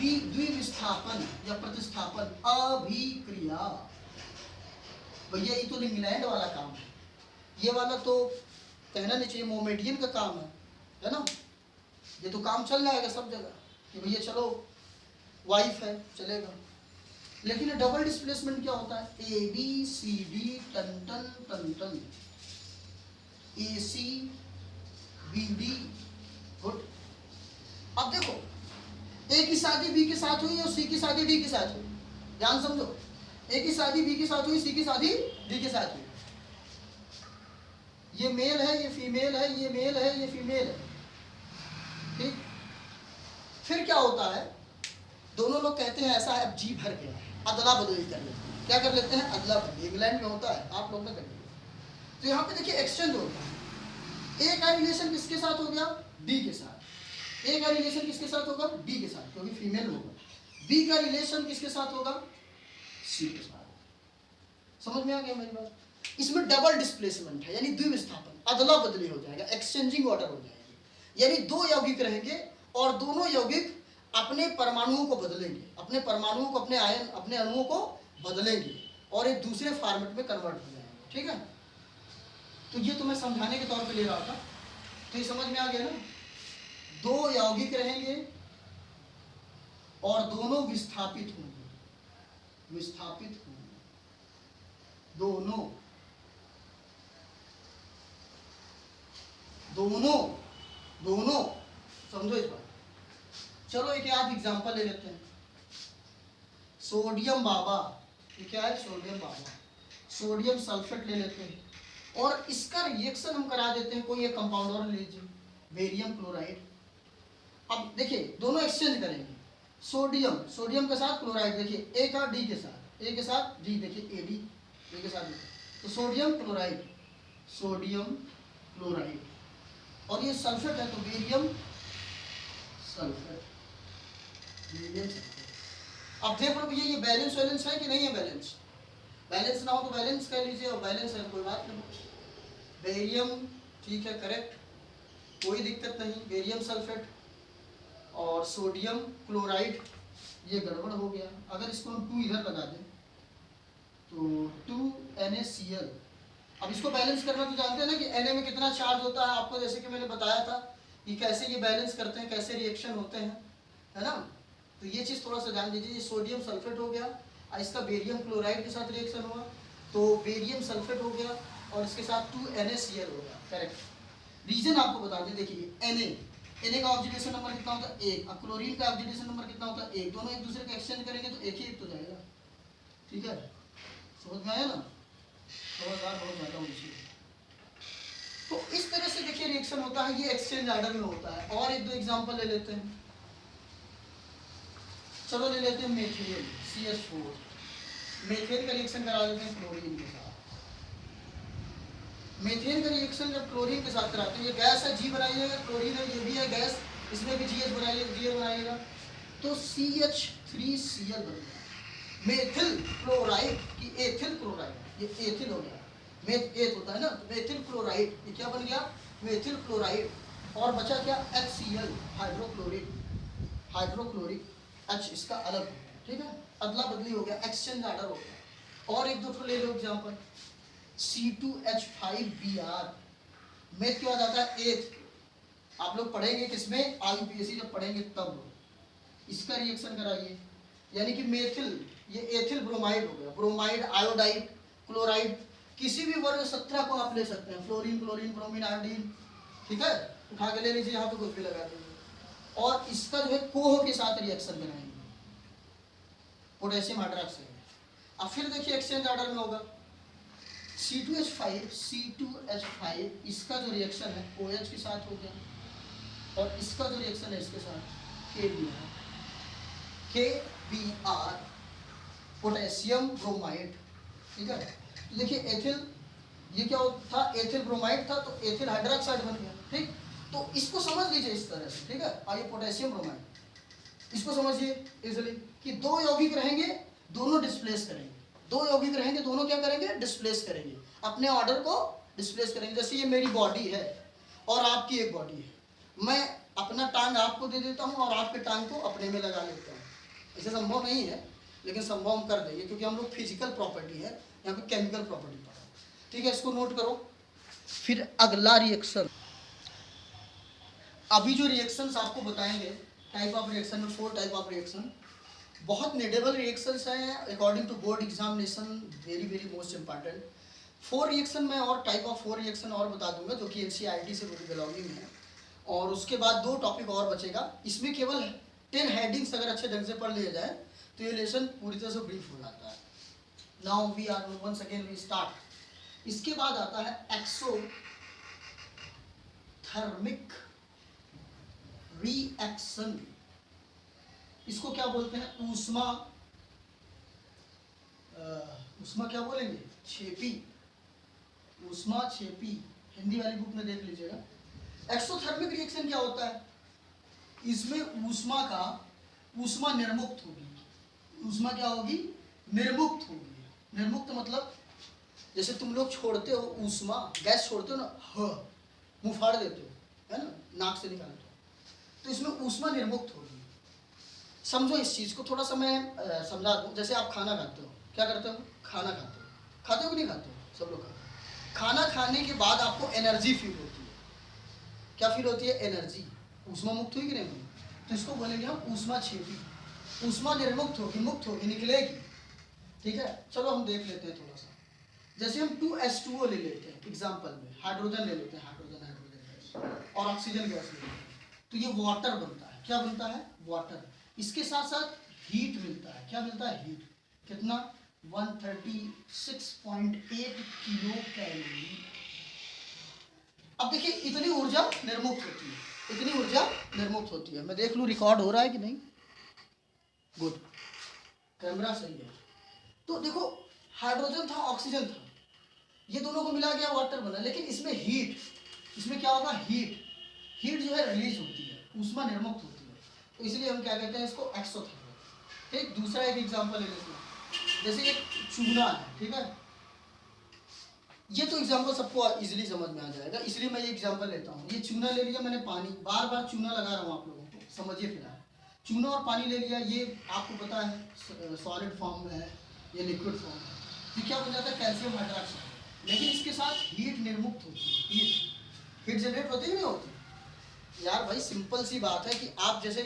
द्विविस्थापन या प्रतिस्थापन, अभिक्रिया। भैया ये तो इंग्लैंड वाला काम है, ये वाला तो कहना नहीं चाहिए, मोमेडियन का काम है ना, ये तो काम चल जाएगा सब जगह कि भैया चलो वाइफ है चलेगा, लेकिन डबल डिस्प्लेसमेंट क्या होता है, ए बी सी डी टन टन टन टन, A C B D, good. अब देखो, ए की शादी बी के साथ हुई और सी की शादी डी के साथ हुई, ध्यान समझो, ए की शादी बी के साथ हुई, सी की शादी डी के साथ हुई, ये मेल है, ये फीमेल है, ये मेल है, ये फीमेल है, ठीक। फिर क्या होता है, दोनों लोग कहते हैं ऐसा है, अब जी भर गया, अदला बदली कर लेते हैं, क्या कर लेते हैं, अदला बदली, इंग्लैंड में होता है, आप लोग ना करिए। तो यहाँ पे देखिए एक्सचेंज होता है, ए का रिलेशन किसके साथ हो गया, डी के साथ, ए का रिलेशन किसके साथ होगा, डी के साथ, क्योंकि फीमेल होगा, बी का रिलेशन किसके साथ होगा, सी के साथ। समझ में आ गया मेरी बात? इसमें डबल डिस्प्लेसमेंट है, यानी द्विविस्थापन, अदला बदली हो जाएगा, एक्सचेंजिंग ऑर्डर हो जाएगी, यानी दो यौगिक रहेंगे और दोनों यौगिक अपने परमाणुओं को बदलेंगे, अपने परमाणुओं को, अपने आयन, अपने अणुओं को बदलेंगे और एक दूसरे फॉर्मेट में कन्वर्ट हो जाएंगे, ठीक है। तो ये तो मैं समझाने के तौर पे ले रहा था, तो ये समझ में आ गया ना, दो यौगिक रहेंगे और दोनों विस्थापित होंगे, विस्थापित होंगे, दोनों दोनों दोनों, समझो इस बात। चलो एक आध एग्जांपल ले लेते हैं, सोडियम बाबा, ये क्या है, सोडियम बाबा, सोडियम सल्फेट ले लेते हैं, और इसका रिएक्शन हम करा देते हैं, कोई एक कंपाउंड और ले लीजिए, बेरियम क्लोराइड। अब देखिए दोनों एक्सचेंज करेंगे, सोडियम, सोडियम के साथ क्लोराइड, देखिए ए का डी के साथ, ए के साथ डी, देखिए ए डी, ए के साथ डी, तो सोडियम क्लोराइड, सोडियम क्लोराइड, और ये सल्फेट है तो बेरियम सल्फेट, बेरियम सल्फेट। अब देख लो भैया ये बैलेंस वैलेंस है कि नहीं है, बैलेंस, बैलेंस ना हो तो बैलेंस कह लीजिए, और बैलेंस है कोई बात नहीं, बेरियम ठीक है करेक्ट, कोई दिक्कत नहीं, बेरियम सल्फेट और सोडियम क्लोराइड, ये गड़बड़ हो गया। अगर इसको हम 2 इधर लगा दें तो 2NaCl, अब इसको बैलेंस करना तो जानते हैं ना कि Na में कितना चार्ज होता है, आपको जैसे कि मैंने बताया था कि कैसे ये बैलेंस करते हैं, कैसे रिएक्शन होते हैं, है ना। तो ये चीज़ थोड़ा सा जान लीजिए, ये सोडियम सल्फेट हो गया, इसका बेरियम क्लोराइड के साथ रिएक्शन हुआ तो बेरियम सल्फेट हो गया और इसके साथ 2NaCl हो गया। करेक्ट। रीजन आपको बता दें, देखिए Na का ऑक्सीडेशन नंबर कितना होता है 1, अब क्लोरीन का ऑक्सीडेशन नंबर कितना होता है 1, दोनों एक दूसरे का एक्सचेंज करेंगे तो एक ही एक तो जाएगा। ठीक है, समझ में आया ना? समझदार बहुत ज़्यादा होनी। तो इस तरह से देखिए रिएक्शन होता है, ये एक्सचेंज ऑर्डर में होता है। और एक दो एग्जांपल ले लेते हैं। चलो ले लेते हैं मेथेन CH4, मेथेन का रिएक्शन करा देते हैं क्लोरीन के साथ। मेथेन का रिएक्शन जब क्लोरीन के साथ कराते हैं, ये गैस है G बनाइएगा, क्लोरीन है ये भी है गैस, इसमें भी GH बनाइएगा तो CH3Cl बन गया। मेथिल क्लोराइड की एथिल क्लोराइड, ये एथिल हो गया, मेथ एथ होता है ना, तो मेथिल क्लोराइड ये क्या बन गया मेथिल क्लोराइड। और बचा क्या HCl हाइड्रोक्लोरिक H इसका अलग हो गया। ठीक है, अदला बदली हो गया, एक्सचेंज ऑर्डर हो गया। और एक दो ले लो एग्जांपल, C2H5Br, मेथ क्या जाता है एथ, आप लोग पढ़ेंगे किसमें IUPAC जब पढ़ेंगे तब, इसका रिएक्शन कराइए यानी कि मेथिल, ये एथिल ब्रोमाइड हो गया, ब्रोमाइड आयोडाइड क्लोराइड, किसी भी वर्ग 17 को आप ले सकते हैं, फ्लोरीन क्लोरीन ब्रोमीन आयोडीन। ठीक है, उठा के ले लीजिए, यहाँ पे कुछ भी लगा दीजिए। और इसका जो है कोह के साथ रिएक्शन कराएंगे, पोटेशियम हाइड्रोक्साइड। अब फिर देखिए एक्सचेंज ऑर्डर में होगा C2H5 इसका जो रिएक्शन है OH के साथ हो गया और इसका जो रिएक्शन है इसके साथ KBr पोटेशियम ब्रोमाइड। ठीक है, तो देखिए एथिल, ये क्या था एथिल ब्रोमाइड था तो एथिल हाइड्रोक्साइड बन गया। ठीक, तो इसको समझ लीजिए इस तरह से। ठीक है, और ये पोटेशियम ब्रोमाइड, इसको समझिए इजीली कि दो यौगिक रहेंगे दोनों डिस्प्लेस करेंगे, दो यौगिक रहेंगे दोनों क्या करेंगे डिस्प्लेस करेंगे, अपने ऑर्डर को डिस्प्लेस करेंगे। जैसे ये मेरी बॉडी है और आपकी एक बॉडी है, मैं अपना टांग आपको दे देता हूँ और आपके टांग को अपने में लगा लेता हूँ। ऐसे संभव नहीं है लेकिन संभव हम कर देंगे क्योंकि हम लोग फिजिकल प्रॉपर्टी है, यहाँ पे केमिकल प्रॉपर्टी पढ़ा। ठीक है, इसको नोट करो। फिर अगला रिएक्शन, अभी जो रिएक्शंस आपको बताएंगे टाइप ऑफ रिएक्शन में 4 टाइप ऑफ रिएक्शन, बहुत नेडेबल रिएक्शंस हैं according to board examination, very very most important. 4 reaction में और टाइप ऑफ 4 रिएक्शन और बता दूंगा जो कि NCERT से बिलोंगिंग है। और उसके बाद 2 टॉपिक और बचेगा, इसमें केवल 10 हेडिंग्स अगर अच्छे ढंग से पढ़ लिया जाए तो ये लेसन पूरी तरह से ब्रीफ हो जाता है। Now we are once again we start. इसके बाद आता है एक्सोथर्मिक रिएक्शन, इसको क्या बोलते हैं ऊष्मा, ऊष्मा क्या बोलेंगे छेपी, ऊष्मा छेपी, हिंदी वाली बुक में देख लीजिएगा। एक्सोथर्मिक रिएक्शन क्या होता है, इसमें ऊष्मा निर्मुक्त होगी, ऊष्मा क्या होगी निर्मुक्त होगी। निर्मुक्त मतलब जैसे तुम लोग छोड़ते हो ऊष्मा, गैस छोड़ते हो ना, मुंह फाड़ देते हो है ना, नाक से निकालते हो, तो इसमें ऊष्मा निर्मुक्त होगी। समझो इस चीज़ को थोड़ा सा मैं समझा दूँ। जैसे आप खाना खाते हो, क्या करते हो खाना खाते हो कि नहीं खाते हो, सब लोग खाते हो। खाना खाने के बाद आपको एनर्जी फील होती है, क्या फील होती है एनर्जी, ऊष्मा मुक्त हुई कि नहीं हुई, तो इसको बोलेंगे हम ऊष्मा छेपी, ऊष्मा निर्मुक्त होगी, मुक्त होगी, निकलेगी। ठीक है, चलो हम देख लेते हैं थोड़ा सा। जैसे हम 2H2O ले लेते हैं एग्जाम्पल में, हाइड्रोजन ले लेते हैं, हाइड्रोजन गैस और ऑक्सीजन गैस ले लेते हैं, तो ये वाटर बनता है। क्या बनता है वाटर, इसके साथ साथ हीट मिलता है, क्या मिलता है हीट, कितना 136.8 किलो कैलोरी। अब देखिए इतनी ऊर्जा निर्मुक्त होती है, इतनी ऊर्जा निर्मुक्त होती है। मैं देख लूँ रिकॉर्ड हो रहा है कि नहीं, गुड, कैमरा सही है। तो देखो हाइड्रोजन था ऑक्सीजन था, ये दोनों को मिला गया वाटर बना, लेकिन इसमें हीट, इसमें क्या होगा हीट जो है रिलीज होती है, ऊष्मा निर्मुक्त होती है, तो इसलिए हम क्या कहते हैं इसको एक्सोथर्मिक। ठीक, दूसरा एक एग्जांपल ले लेते हैं, जैसे एक चूना है। ठीक है, ये तो एग्जांपल सबको इजीली समझ में आ जाएगा, इसलिए मैं ये एग्जांपल लेता हूँ। ये चूना ले लिया मैंने, पानी, बार बार चूना लगा रहा हूँ आप लोगों को, समझिए फिलहाल। चूना और पानी ले लिया, ये आपको पता है सॉलिड फॉर्म में है, ये लिक्विड फॉर्म है, तो क्या बन जाता है कैल्शियम हाइड्रोक्साइड, लेकिन इसके साथ हीट निर्मुक्त होती है, हीट जनरेट होती नहीं होती। यार भाई सिंपल सी बात है कि आप जैसे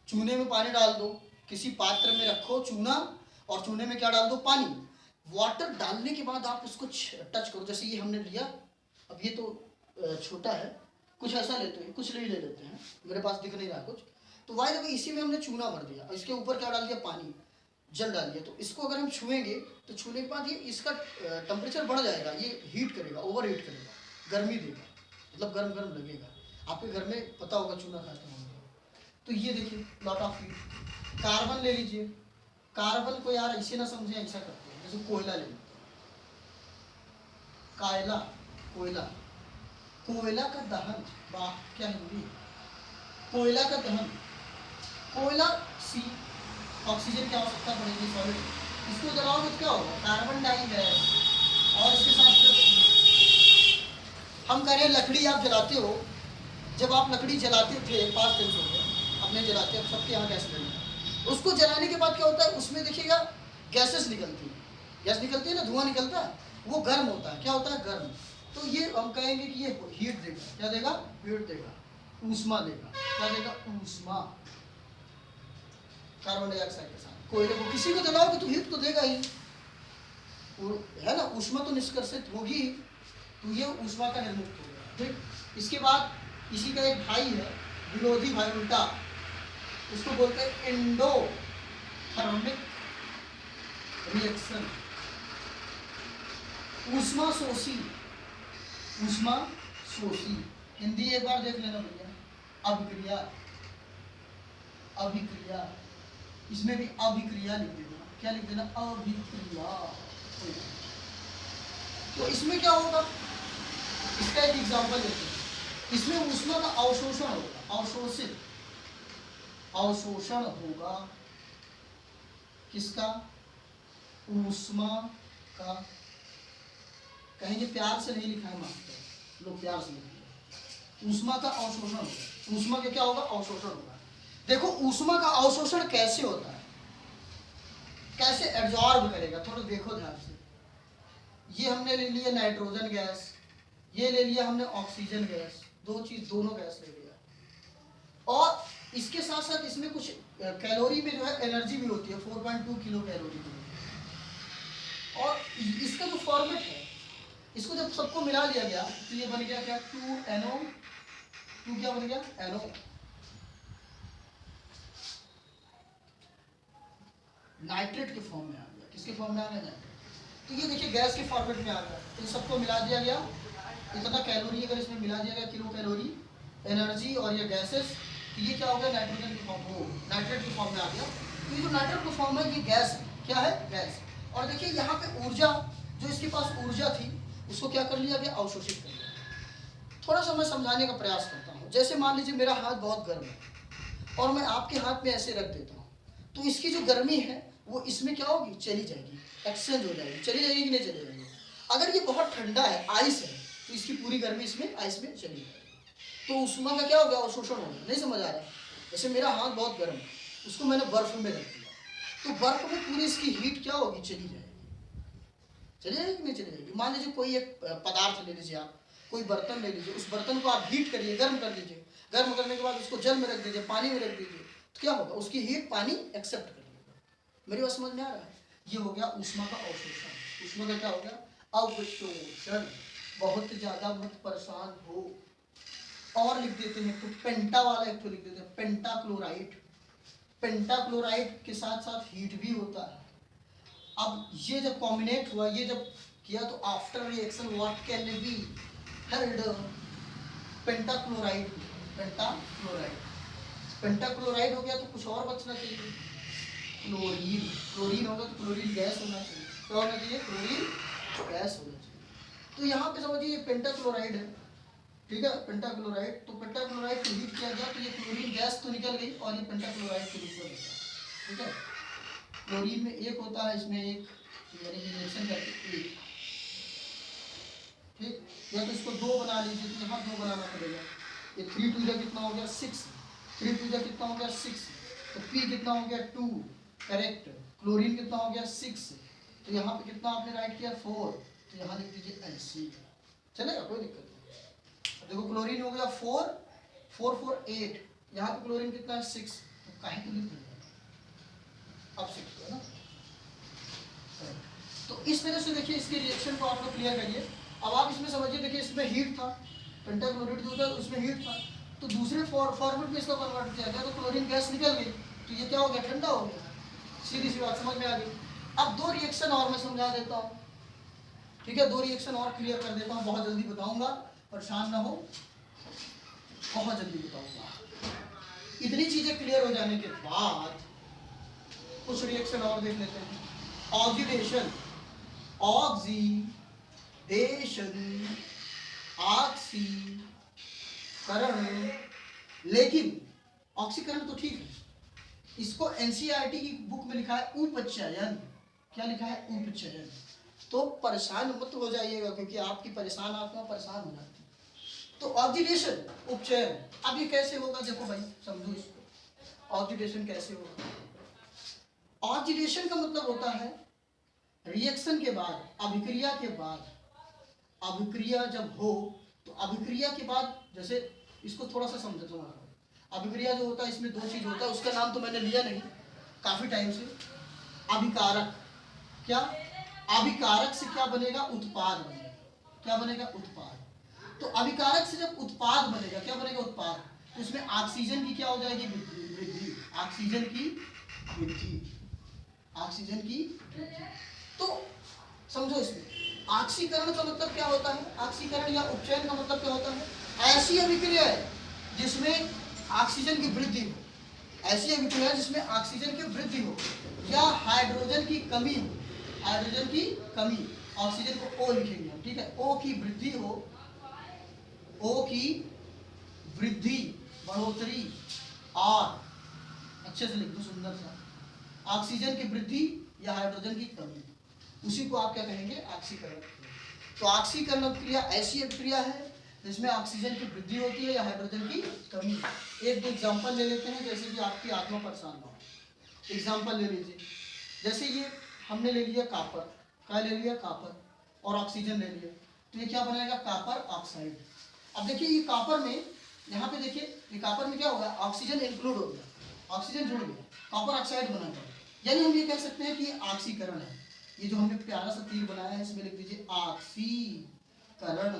चूने में पानी डाल दो, किसी पात्र में रखो चूना और चूने में क्या डाल दो, पानी। वाटर डालने के बाद आप उसको टच करो, जैसे ये हमने लिया, अब ये तो छोटा है, कुछ ऐसा लेते हैं, कुछ नहीं ले लेते हैं, मेरे पास दिख नहीं रहा कुछ, तो वाई देखो इसी में हमने चूना भर दिया, इसके ऊपर क्या डाल दिया, पानी, जल डाल दिया। तो इसको अगर हम छुएंगे तो छूने के बाद ये इसका टेम्परेचर बढ़ जाएगा, ये हीट करेगा, ओवर हीट करेगा, गर्मी देगा, मतलब गर्म गर्म लगेगा। आपके घर में पता होगा चूना खाते होंगे। तो ये देखिए लॉट ऑफ हीट। कार्बन ले लीजिए, कार्बन को यार ऐसे ना समझे, ऐसा करते हैं, जैसे कोयला ले लेते हैं, कायला, कोयला, कोयला का दहन, वाह क्या हिंदी, कोयला का दहन, कोयला सी, ऑक्सीजन की आवश्यकता पड़ेगी, सॉलिड, इसको जलाओगे तो क्या होगा, कार्बन डाइगैस, और इसके साथ हम कह रहे हैं लकड़ी आप जलाते हो, जब आप लकड़ी जलाते थे 5 दिन हो गए, अपने जलाते, अब सबके यहाँ गैस नहीं है, उसको जलाने के बाद क्या होता है, उसमें देखिएगा गैसेस निकलती है, गैस निकलती है ना, धुआं निकलता है, वो गर्म होता है, क्या होता है, गर्म। तो ये हम कहेंगे कि ये हीट देगा, क्या देगा, हीट देगा, ऊष्मा देगा, क्या देगा, ऊष्मा, कार्बन डाइऑक्साइड के साथ। कोयले को किसी को जलाओगे तो हीट तो देगा ही, है ना, ऊष्मा तो निष्कर्षित होगी, तो ये ऊष्मा का निर्मुक्त हो गया। ठीक, इसके बाद इसी का एक भाई है, विरोधी भाई उल्टा, उसको बोलते हैं एंडोथर्मिक रिएक्शन, ऊष्मा शोषी, ऊष्मा शोषी, हिंदी एक बार देख लेना भैया, अभिक्रिया, अभिक्रिया, इसमें भी अभिक्रिया लिख देना, क्या लिख देना, अभिक्रिया। तो इसमें क्या होगा, इसका एक एग्जांपल लेते हैं, इसमें ऊष्मा का अवशोषण होगा, अवशोषित, अवशोषण होगा, किसका, ऊष्मा का, कहेंगे प्यार से नहीं लिखा है मास्टर, लोग प्यार से लिखिए, ऊष्मा का अवशोषण होगा, ऊष्मा का क्या होगा, अवशोषण होगा। देखो ऊष्मा का अवशोषण कैसे होता है, कैसे एब्जॉर्ब करेगा, थोड़ा देखो ध्यान से। ये हमने ले लिया नाइट्रोजन गैस, ये ले लिया हमने ऑक्सीजन गैस, दो चीज, दोनों गैस ले लिया, और इसके साथ साथ इसमें कुछ कैलोरी में जो है एनर्जी भी होती है, 4.2 किलो कैलोरी भी, और इसका जो फॉर्मेट है, इसको जब सबको मिला लिया गया तो ये बन गया क्या, 2NO, 2 क्या बन गया, NO, नाइट्रेट के फॉर्म में आ गया, किसके फॉर्म में आ गया, नाइट्रेट। तो ये देखिए गैस के फॉर्मेट में आ गया, तो सबको मिला दिया गया, इतना कैलोरी अगर इसमें मिला दिया गया, किलो कैलोरी, एनर्जी, और ये गैसेस, तो ये क्या हो गया, नाइट्रोजन के फॉर्म, वो नाइट्रेट के फॉर्म में आ गया। तो ये जो नाइट्रेट का फॉर्म है, ये गैस है, क्या है, गैस। और देखिए यहाँ पे ऊर्जा, जो इसके पास ऊर्जा थी, उसको क्या कर लिया गया, अवशोषित कर लिया। थोड़ा सा मैं समझाने का प्रयास करता हूँ, जैसे मान लीजिए मेरा हाथ बहुत गर्म है और मैं आपके हाथ में ऐसे रख देता हूँ, तो इसकी जो गर्मी है वो इसमें क्या होगी, चली जाएगी, एक्सचेंज हो जाएगी, चली जाएगी कि नहीं चली जाएगी। अगर ये बहुत ठंडा है, आइस है, तो इसकी पूरी गर्मी इसमें आइस में चली जाएगी, तो ऊष्मा का क्या हो गया, अवशोषण हो गया। नहीं समझ आ रहा है, जैसे मेरा हाथ बहुत गर्म है, उसको मैंने बर्फ में रख दिया, तो बर्फ में पूरी इसकी हीट क्या होगी, चली जाएगी, चली जाएगी कि नहीं चली जाएगी। मान लीजिए कोई एक पदार्थ ले लीजिए आप, कोई बर्तन ले लीजिए, उस बर्तन को आप हीट करिए, गर्म कर लीजिए, गर्म करने के बाद उसको जल में रख दीजिए, पानी में रख दीजिए, तो क्या होगा, उसकी हीट पानी एक्सेप्ट कर लेगा। मेरी बात समझ में आ रहा है, ये हो गया ऊष्मा का अवशोषण। ऊष्मा का क्या हो गया, अवशोषण। बहुत ज्यादा मत परेशान हो, और लिख देते हैं, तो पेंटा वाला एक तो लिख देते हैं, पेंटाक्लोराइड, पेंटाक्लोराइड के साथ साथ हीट भी होता है। अब ये जब कॉम्बिनेट हुआ, ये जब किया, तो after reaction what can be held, pentachloride, pentachloride, pentachloride हो गया, तो कुछ और बचना चाहिए, क्लोरीन, क्लोरीन होगा तो क्लोरीन गैस होना चाहिए, क्या होना चाहिए, क्लोरीन गैस होना चाहिए। तो यहाँ पे समझिए ये पेंटाक्लोराइड है, ठीक है, पेंटाक्लोराइड, तो पेंटाक्लोराइड को हीट किया गया, तो ये क्लोरीन गैस तो निकल गई, और ये पेंटाक्लोराइड के रूप में बचा, ठीक है। क्लोरीन में एक होता है, इसमें एक, यानी कि रिएक्शन करके एक, ठीक, या तो इसको 2 बना लीजिए, तो यहाँ 2 बनाना पड़ेगा, ये 3 2 कितना हो गया, 6, 3 2 कितना हो गया, 6, तो P कितना हो गया, 2, करेक्ट। क्लोरीन कितना हो गया, 6, तो यहाँ पे कितना आपने राइट किया, 4, तो यहाँ लिख दीजिए Lc, चलेगा, कोई दिक्कत नहीं। देखो क्लोरीन हो गया 4, 4 4 8, यहाँ पे क्लोरीन कितना है, 6, तो काहे तो लिख दिया, अब 6 है ना, तो इस तरह से देखिए इसके रिएक्शन को आप लोग क्लियर करिए। अब आप इसमें समझिए, देखिए इसमें हीट था, पेंटाक्लोराइड जो था उसमें हीट था, तो दूसरे फॉर्मेट में इसको कन्वर्ट किया गया तो क्लोरीन गैस निकल गई, तो ये क्या हो गया, ठंडा हो गया। सीधी सी बात समझ में आ गई। अब दो रिएक्शन और मैं समझा देता हूँ, ठीक है, दो रिएक्शन और क्लियर कर देता हूँ, बहुत जल्दी बताऊंगा, परेशान ना हो, बहुत जल्दी बताऊंगा। इतनी चीजें क्लियर हो जाने के बाद कुछ रिएक्शन और देख लेते हैं। ऑक्सीडेशन, ऑक्सीडेशन, ऑक्सीकरण, लेकिन ऑक्सीकरण तो ठीक है, इसको एनसीईआरटी की बुक में लिखा है उपचयन। क्या लिखा है, उपचयन। तो परेशान मत हो जाइएगा, क्योंकि आपकी परेशान आत्मा परेशान हो जाती है। तो ऑक्सीडेशन, उपचयन, अब ये कैसे होगा, देखो भाई समझो इसको, ऑक्सीडेशन कैसे होगा। ऑक्सीडेशन का मतलब होता है रिएक्शन के बाद, अभिक्रिया के बाद, अभिक्रिया जब हो तो अभिक्रिया के बाद, जैसे इसको थोड़ा सा समझो, अभिक्रिया जो होता है इसमें दो चीज होता है, उसका नाम तो मैंने लिया नहीं काफी टाइम से। अभिकारक, क्या अभिकारक से क्या बनेगा, उत्पाद बनेगा। क्या बनेगा, उत्पाद। तो अभिकारक से जब उत्पाद बनेगा, क्या बनेगा, उत्पाद, तो उसमें ऑक्सीजन की क्या हो जाएगी, वृद्धि, ऑक्सीजन की वृद्धि, ऑक्सीजन की वृद्धि। तो समझो इसमें ऑक्सीकरण का मतलब क्या होता है, ऑक्सीकरण या उपचयन का मतलब क्या होता है, ऐसी अभिक्रिया है जिसमें ऑक्सीजन की वृद्धि हो, ऐसी अभिक्रिया है जिसमें ऑक्सीजन की वृद्धि हो या हाइड्रोजन की कमी हो, हाइड्रोजन की कमी, ऑक्सीजन को ओ लिखेंगे हम, ठीक है, ओ की वृद्धि हो, ओ की वृद्धि, बढ़ोतरी, और अच्छे से लिख दो सुंदर सा, ऑक्सीजन की वृद्धि या हाइड्रोजन की कमी, उसी को आप क्या कहेंगे, ऑक्सीकरण। तो ऑक्सीकरण अभिक्रिया ऐसी अभिक्रिया है जिसमें ऑक्सीजन की वृद्धि होती है या हाइड्रोजन की कमी। एक दो एग्जांपल ले लेते हैं, जैसे कि आपकी आत्मा परेशान ना हो। एग्जांपल ले लीजिए, जैसे ये हमने ले लिया कापर, क्या ले लिया, कापर, और ऑक्सीजन ले लिया, तो ये क्या बनाएगा, कापर ऑक्साइड। अब देखिए ये कापर में, यहाँ पे देखिए ये कापर में क्या होगा, ऑक्सीजन इंक्लूड हो गया, ऑक्सीजन जुड़ गया, कापर ऑक्साइड बना गया, यानी हम ये कह सकते हैं कि ये ऑक्सीकरण है। ये जो हमने प्यारा सा तीर बनाया है इसमें लिख दीजिए ऑक्सीकरण,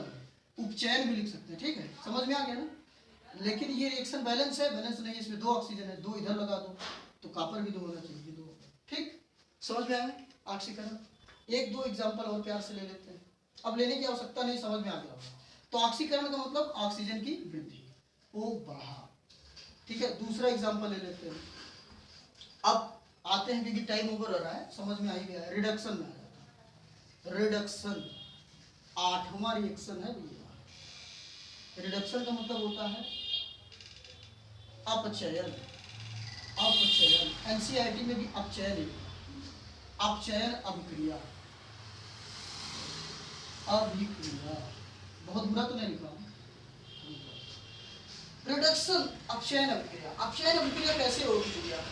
उपचयन भी लिख सकते हैं, ठीक है, समझ में आ गया ना। लेकिन ये रिएक्शन बैलेंस है, बैलेंस नहीं है, इसमें दो ऑक्सीजन है, दो इधर लगा दो तो कापर भी दो होना चाहिए, दो, ठीक, समझ में आया ऑक्सीकरण। एक दो एग्जांपल और प्यार से ले लेते हैं, अब लेने की आवश्यकता नहीं, समझ में आ गया। तो ऑक्सीकरण का मतलब ऑक्सीजन की वृद्धि, ओ बढ़ा, ठीक है। दूसरा एग्जांपल ले लेते हैं, अब आते हैं, क्योंकि टाइम ओवर हो रहा है, समझ में आ ही गया है, रिडक्शन में आ जाता है। रिडक्शन 8वां रिएक्शन है भैया। रिडक्शन का मतलब होता है अपचयन, अपचयन, एनसीईआरटी में भी अपचयन है, अपचयन अभिक्रिया, अभिक्रिया, बहुत बुरा तो नहीं लिखा। रिडक्शन, अपचयन अभिक्रिया, अपचयन अभिक्रिया कैसे होगी भैया,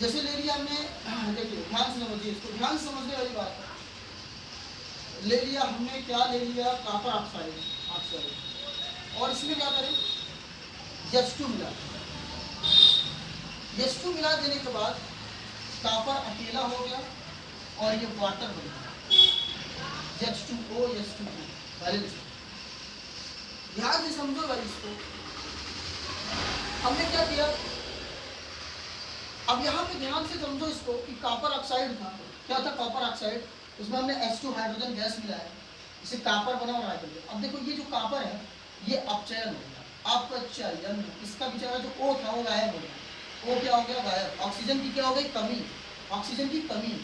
जैसे ले लिया हमने, देखिए ध्यान से समझिए इसको, ध्यान से समझने वाली बात है। ले लिया हमने, क्या ले लिया, कॉपर ऑक्साइड, ऑक्साइड, और इसमें क्या करें, H2 मिला, H2 मिला देने के बाद कॉपर अकेला हो गया और ये वाटर बन गया, H2O, H2O बैलेंस। ध्यान से समझो भाई इसको, हमने क्या किया, अब यहाँ पे ध्यान से समझो इसको कि कॉपर ऑक्साइड था, क्या था, कॉपर ऑक्साइड, उसमें हमने H2 हाइड्रोजन गैस मिलाया, इसे कॉपर बना और हाइड्रोजन। अब देखो ये जो कॉपर है ये अपचयन हो गया, अपचयन, इसका बेचारा जो O था वो गायब हो गया, O क्या हो गया, गायब। ऑक्सीजन की क्या हो गई, कमी, ऑक्सीजन की कमी,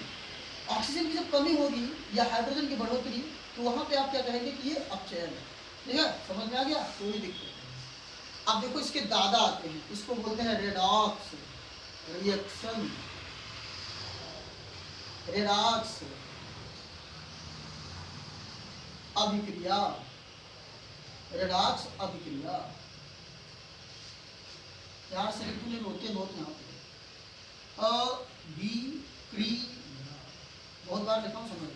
ऑक्सीजन की जब कमी होगी या हाइड्रोजन की बढ़ोतरी, तो वहां पे आप क्या कहेंगे कि ये अपचयन है, ठीक है, समझ में आ गया, कोई दिक्कत नहीं। अब देखो इसके दादा आते हैं, इसको बोलते हैं रेडॉक्स रिएक्शन, रेडॉक्स अभिक्रिया, रेडॉक्स अभिक्रिया। यार से लिखने रोते बहुत यहाँ पे, अभिक्रिया बहुत बार लिखा हूँ, समझ।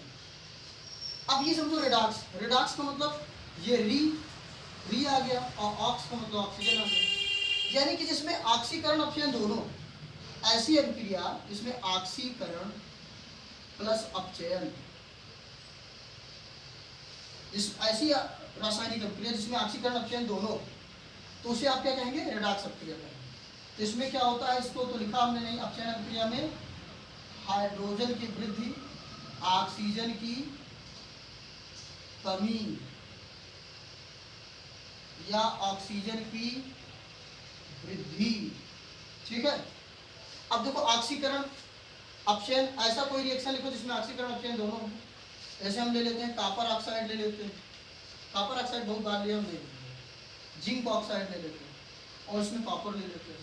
अब ये समझो रेडॉक्स, रेडॉक्स का मतलब ये री आ गया और ऑक्स का मतलब ऑक्सीजन आ गया, यानी कि जिसमें ऑक्सीकरण अपचयन दोनों, ऐसी अभिक्रिया जिसमें ऑक्सीकरण प्लस अपचयन। इस ऐसी रासायनिक अभिक्रिया जिसमें ऑक्सीकरण अपचयन दोनों, तो उसे आप क्या कहेंगे, रेडॉक्स अभिक्रिया कहेंगे। तो इसमें क्या होता है, इसको तो लिखा हमने नहीं, अपचयन अभिक्रिया में हाइड्रोजन की वृद्धि, ऑक्सीजन की कमी या ऑक्सीजन की वृद्धि, ठीक है। अब देखो ऑक्सीकरण अपचयन, ऐसा कोई रिएक्शन लिखो जिसमें ऑक्सीकरण अपचयन दोनों हो। जैसे हम ले लेते हैं कॉपर ऑक्साइड ले लेते हैं, कॉपर ऑक्साइड बहुत बार लिया हमने, जिंक ऑक्साइड ले लेते हैं और इसमें कॉपर ले लेते हैं।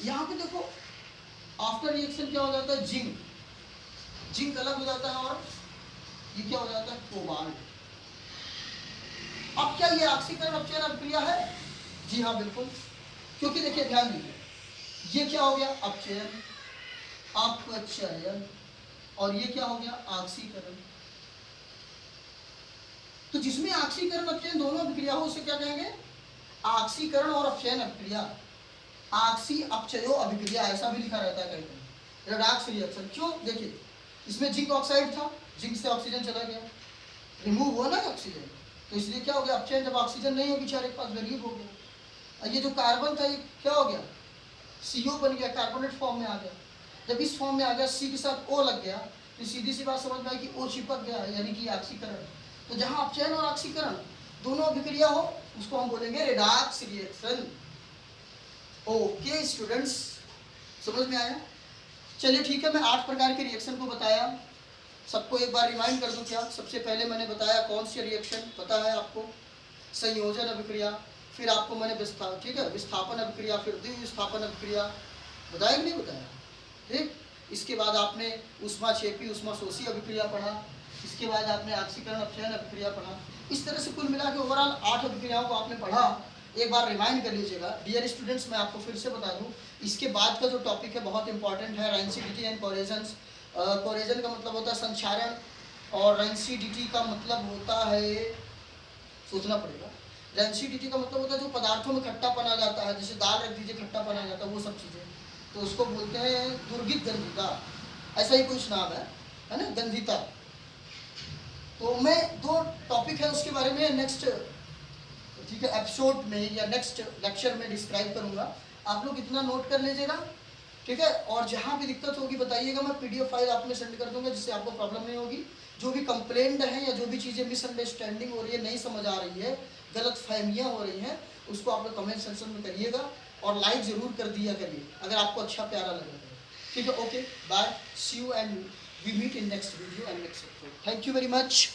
यहाँ पे देखो आफ्टर रिएक्शन क्या हो जाता है, जिंक, जिंक अलग हो जाता है और ये क्या हो जाता है, कोबाल्ट। अब क्या ये ऑक्सीकरण अपचयन अभिक्रिया है? जी हाँ बिल्कुल, क्योंकि देखिए ध्यान दीजिए, ये क्या हो गया, अपचयन, अपचयन, और ये क्या हो गया, ऑक्सीकरण। तो जिसमें ऑक्सीकरण अपचयन दोनों अभिक्रिया हो उसे क्या कहेंगे, ऑक्सीकरण और अपचयन अभिक्रिया, ऑक्सी अपचयो अभिक्रिया, ऐसा भी लिखा रहता है कहीं, रेडॉक्स रिएक्शन। क्यों, देखिए इसमें जिंक ऑक्साइड था, जिंक से ऑक्सीजन चला गया, रिमूव हुआ ना ऑक्सीजन, तो इसलिए क्या हो गया, अपचयन, जब ऑक्सीजन नहीं है बेचारे के पास, गरीब हो गया। और ये जो कार्बन था ये क्या हो गया, CO बन गया, कार्बोनेट फॉर्म में आ गया। जब इस फॉर्म में आ गया, C के साथ O लग गया, तो सीधी सी बात समझ में आई कि O चिपक गया, यानी कि ऑक्सीकरण। तो जहाँ अपचयन और ऑक्सीकरण दोनों अभिक्रिया हो उसको हम बोलेंगे रेडॉक्स रिएक्शन। ओके स्टूडेंट्स, समझ में आया? चलिए ठीक है, मैं 8 प्रकार के रिएक्शन को बताया, सबको एक बार रिमाइंड कर दूं क्या। सबसे पहले मैंने बताया कौन सी रिएक्शन पता है आपको, संयोजन अभिक्रिया, फिर आपको मैंने ठीक है विस्थापन अभिक्रिया, फिर द्विविस्थापन अभिक्रिया, बताया कि नहीं बताया, ठीक। इसके बाद आपने ऊष्माक्षेपी ऊष्माशोषी अभिक्रिया पढ़ा, इसके बाद आपने ऑक्सीकरण अपचयन अभिक्रिया पढ़ा। इस तरह से कुल मिला के ओवरऑल 8 अभिक्रियाओं को आपने पढ़ा। एक बार रिमाइंड कर लीजिएगा। डियर स्टूडेंट्स, मैं आपको फिर से बता दूं, इसके बाद का जो टॉपिक है बहुत इंपॉर्टेंट है, रेंसिडिटी एंड कोरेजन्स। कोरेजन का मतलब होता है संक्षारण और रेंसिडिटी का मतलब होता है, सोचना पड़ेगा, रेंसिडिटी का मतलब होता है जो पदार्थों में खट्टापन आ जाता है, जैसे दाल रख दीजिए खट्टापन आ जाता है, वो सब चीज़ें, तो उसको बोलते हैं दुर्गित गंधिता, ऐसा ही कुछ नाम है ना, गंधिता। तो मैं 2 टॉपिक है उसके बारे में नेक्स्ट, ठीक है, एपिसोड में या नेक्स्ट लेक्चर में डिस्क्राइब करूंगा। आप लोग इतना नोट कर लीजिएगा, ठीक है। और जहाँ भी दिक्कत होगी बताइएगा, मैं PDF फाइल आप में सेंड कर दूंगा, जिससे आपको प्रॉब्लम नहीं होगी। जो भी कंप्लेंट है या जो भी चीज़ें मिसअंडरस्टैंडिंग हो रही है, नहीं समझ आ रही है, गलत फहमियाँ हो रही हैं, उसको आप लोग कमेंट सेक्शन में करिएगा और लाइक ज़रूर कर दिया करिए अगर आपको अच्छा प्यारा लगे तो, ठीक है। Okay bye, see you and we meet in next video and next episode. Thank you very much.